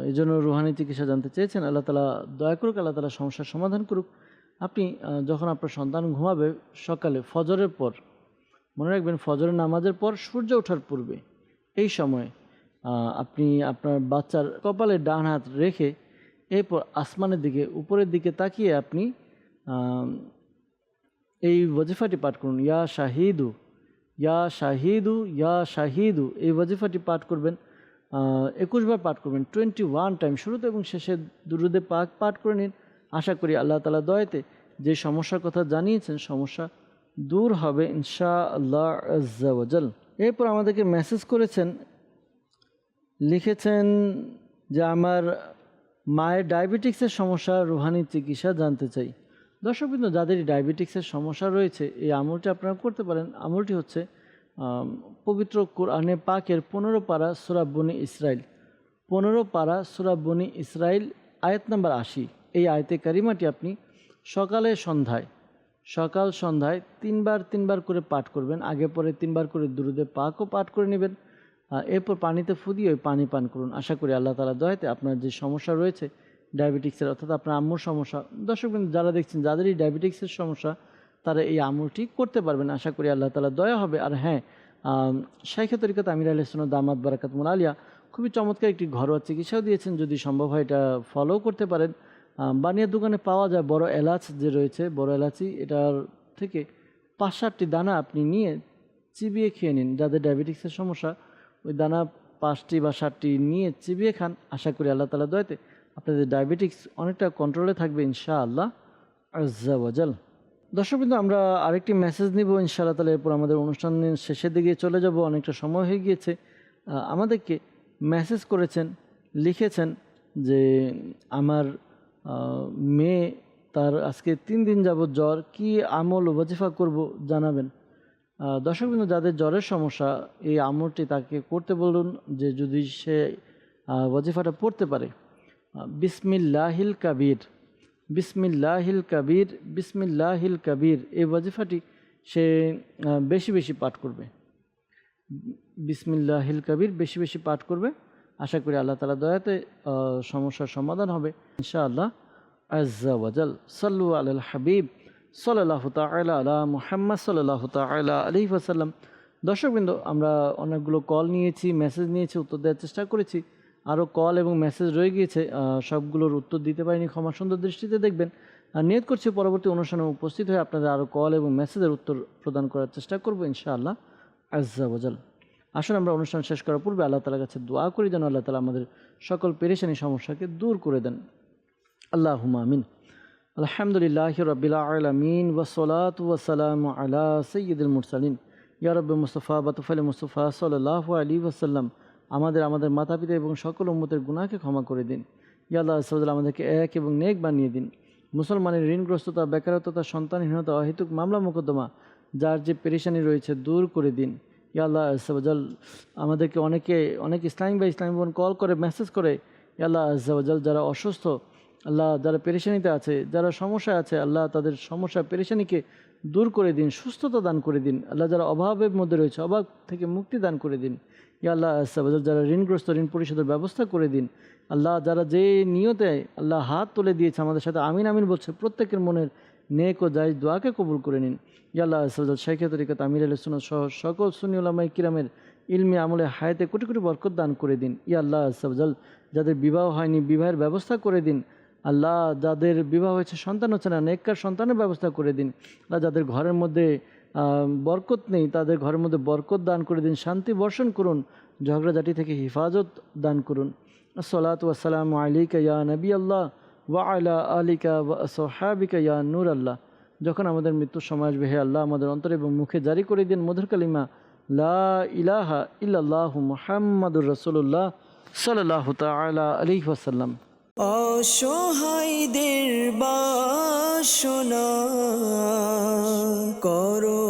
এই জন্য রুহানি চিকিৎসা জানতে চেয়েছেন। আল্লাহ তাআলা দয়া করুক, আল্লাহ তাআলা সমস্যার সমাধান করুক। আপনি যখন আপনার সন্তান ঘুমাবে সকালে ফজরের পর, মনে রাখবেন ফজরের নামাজের পর সূর্য ওঠার পূর্বে, এই সময় আপনি আপনার বাচ্চার কপালে ডান হাত রেখে এরপর আসমানের দিকে, উপরের দিকে তাকিয়ে আপনি এই ওয়াজিফাটি পাঠ করুন, ইয়া শাহিদু ইয়া শাহিদু ইয়া শাহিদু। এই ওয়াজিফাটি পাঠ করবেন 21 বার পাঠ করবেন, 21 টাইম, শুরুতে এবং শেষে দুরুদে পাক পাঠ করে নিন। আশা করি আল্লাহ তাআলা দয়াতে যে সমস্যার কথা জানিয়েছেন সমস্যা দূর হবে ইনশাআল্লাহ আজ্জা ওয়া জাল। এরপর আমাদেরকে মেসেজ করেছেন, লিখেছেন যে আমার মায়ের ডায়াবেটিক্সের সমস্যা, রুহানি চিকিৎসা জানতে চাই। দর্শকবৃন্দ, যাদের ডায়াবেটিক্সের সমস্যা রয়েছে এই আমলটি আপনারা করতে পারেন। আমলটি হচ্ছে পবিত্র কোরআনে পাকের 15 পারা সূরা বনী ইসরাইল, 15 পারা সূরা বনী ইসরাইল আয়াত নাম্বার 80। এই আয়াতে কারিমাটি আপনি সকাল সন্ধ্যায় 3 বার করে পাঠ করবেন। আগে পরে 3 বার করে দুরুদে পাকও পাঠ করে নেবেন। এরপর পানিতে ফুদিয়ে ওই পানি পান করুন। আশা করি আল্লাহ তাআলা দয়াতে আপনার যে সমস্যা রয়েছে ডায়াবেটিক্সের, অর্থাৎ আপনার আম্মুর সমস্যা, দর্শকবৃন্দ যারা দেখছেন যাদেরই ডায়াবেটিক্সের সমস্যা তারা এই আমলটি করতে পারবেন। আশা করি আল্লাহ তাআলা দয়া হবে। আর হ্যাঁ, শাইখে তরিকত আমির আহলে সুন্নাত দামাত বারাকাতুহুল আলিয়া খুবই চমৎকার একটি ঘরোয়া চিকিৎসাও দিয়েছেন। যদি সম্ভব হয় এটা ফলো করতে পারেন। বানিয়ার দোকানে পাওয়া যায় বড় এলাচ যে রয়েছে, বড় এলাচি, এটার থেকে 5-7টি দানা আপনি নিয়ে চিবিয়ে খেয়ে নিন। যাদের ডায়াবেটিক্সের সমস্যা, ওই দানা 5টি বা 7টি নিয়ে চিবিয়ে খান। আশা করি আল্লাহ তাআলা দয়াতে আপনাদের ডায়াবেটিক্স অনেকটা কন্ট্রোলে থাকবে ইনশাআল্লাহ আজ্জা ওয়াজাল। দর্শকবৃন্দ, আমরা আরেকটি মেসেজ নিব ইনশাআল্লাহ তাআলা, এরপর আমাদের অনুষ্ঠানের শেষের দিকে চলে যাব। অনেকটা সময় হয়ে গিয়েছে। আমাদেরকে মেসেজ করেছেন, লিখেছেন যে আমার মেয়ে, তার আজকে 3 দিন যাবৎ জ্বর, কি আমল ও ওয়াজিফা করব জানাবেন। দর্শকবৃন্দ, যাদের জ্বরের সমস্যা, এই আমলটি তাকে করতে বলুন, যে যদি সে ওয়াজিফাটা পড়তে পারে। বিসমিল্লাহিল কাবীর, বিসমিল্লাহিল কাবীর, বিসমিল্লাহিল কাবীর, এই ওয়াজিফাটি সে বেশি বেশি পাঠ করবে। বিসমিল্লাহিল কাবীর বেশি বেশি পাঠ করবে। আশা করি আল্লাহ তাআলা দয়াতে সমস্যার সমাধান হবে ইনশাআল্লাহ আজ্জা ওয়াজাল। সাল্লু আলাল হাবিব সাল্লাল্লাহু তাআলা আলা মুহাম্মদ সাল্লাল্লাহু তাআলা আলাইহি ওয়াসাল্লাম। দর্শকবৃন্দ, আমরা অনেকগুলো কল নিয়েছি, মেসেজ নিয়েছি, উত্তর দেওয়ার চেষ্টা করেছি। আরও কল এবং মেসেজ রয়ে গিয়েছে, সবগুলোর উত্তর দিতে পারিনি, ক্ষমা সুন্দর দৃষ্টিতে দেখবেন। নিয়ত করছি পরবর্তী অনুষ্ঠানে উপস্থিত হয়ে আপনাদের আরও কল এবং মেসেজের উত্তর প্রদান করার চেষ্টা করব ইনশাআল্লাহ আজ্জা ওয়াজাল। আসুন আমরা অনুষ্ঠান শেষ করার পূর্বে আল্লাহ তাআলার কাছে দোয়া করি, যেন আল্লাহ তাআলা আমাদের সকল পেরেশানি সমস্যাকে দূর করে দেন। আল্লাহুম্মা আমিন। আলহামদুলিল্লাহি রাব্বিল আলামিন ওয়াসসালাতু ওয়াসসালামু আলা সাইয়্যিদিল মুরসালিন ইয়া রাব্বি মুস্তাফা বাতুফালি মুস্তাফা সাল্লাল্লাহু আলাইহি ওয়াসাল্লাম। আমাদের মাতা পিতা এবং সকল উম্মতের গুনাহকে ক্ষমা করে দিন। ইয়া আল্লাহ সাল্লাল্লাহু আমাদেরকে এক এবং নেক বানিয়ে দিন। মুসলমানের ঋণগ্রস্ততা, বেকারত্বতা, সন্তানহীনতা, অহেতুক মামলা মোকদ্দমা, যার যে পেরেশানি রয়েছে দূর করে দিন। ইয়া আল্লাহ আজ্জাওয়াজাল, আমাদেরকে অনেক ইসলামিক বা ইসলামী বোন কল করে, মেসেজ করে, ইয়া আল্লাহ আজ্জাওয়াজাল, যারা অসুস্থ, আল্লাহ যারা পেরেশানিতে আছে, যারা সমস্যায় আছে, আল্লাহ তাদের সমস্যা পেরেশানিকে দূর করে দিন, সুস্থতা দান করে দিন। আল্লাহ যারা অভাবের মধ্যে রয়েছে, অভাব থেকে মুক্তি দান করে দিন। ইয়া আল্লাহ আজ্জাওয়াজাল, যারা ঋণগ্রস্ত, ঋণ পরিশোধের ব্যবস্থা করে দিন। আল্লাহ যারা যে নিয়তে আল্লাহ হাত তুলে দিয়েছে আমাদের সাথে আমিন আমিন বলছে, প্রত্যেকের মনের নেক ও জায়েজ দোয়াকে কবুল করে নিন। ইয়া আল্লাহ আজ্জাওয়াজাল, শাইখে তরিকত আমির আহলে সুন্নাত সহ সকল সুন্নি উলামায়ে কিরামের ইলমি আমলে হায়াতে কোটি কোটি বরকত দান করে দিন। ইয়া আল্লাহ আজ্জাওয়াজাল, যাদের বিবাহ হয়নি বিবাহের ব্যবস্থা করে দিন। আল্লাহ যাদের বিবাহ হয়েছে, সন্তান হচ্ছে না, নেককার সন্তানের ব্যবস্থা করে দিন। আল্লাহ যাদের ঘরের মধ্যে বরকত নেই, তাদের ঘরের মধ্যে বরকত দান করে দিন, শান্তি বর্ষণ করুন, ঝগড়াঝাটি থেকে হিফাজত দান করুন। আসসালাতু ওয়াসসালামু আলাইকা ইয়া নবী আল্লাহ ওয়া আলা আলিকা ওয়া আসহাবিকা ইয়া নূর আল্লাহ। যখন আমাদের মৃত্যুর সময় আসবে, হে আল্লাহ আমাদের অন্তরে এবং মুখে জারি করে দিন মধুর কালিমা লা ইলাহা ইল্লাল্লাহু মুহাম্মাদুর রাসূলুল্লাহ সাল্লাল্লাহু তাআলা আলাইহি ওয়াসাল্লাম। অসহায়দের বাসনা করো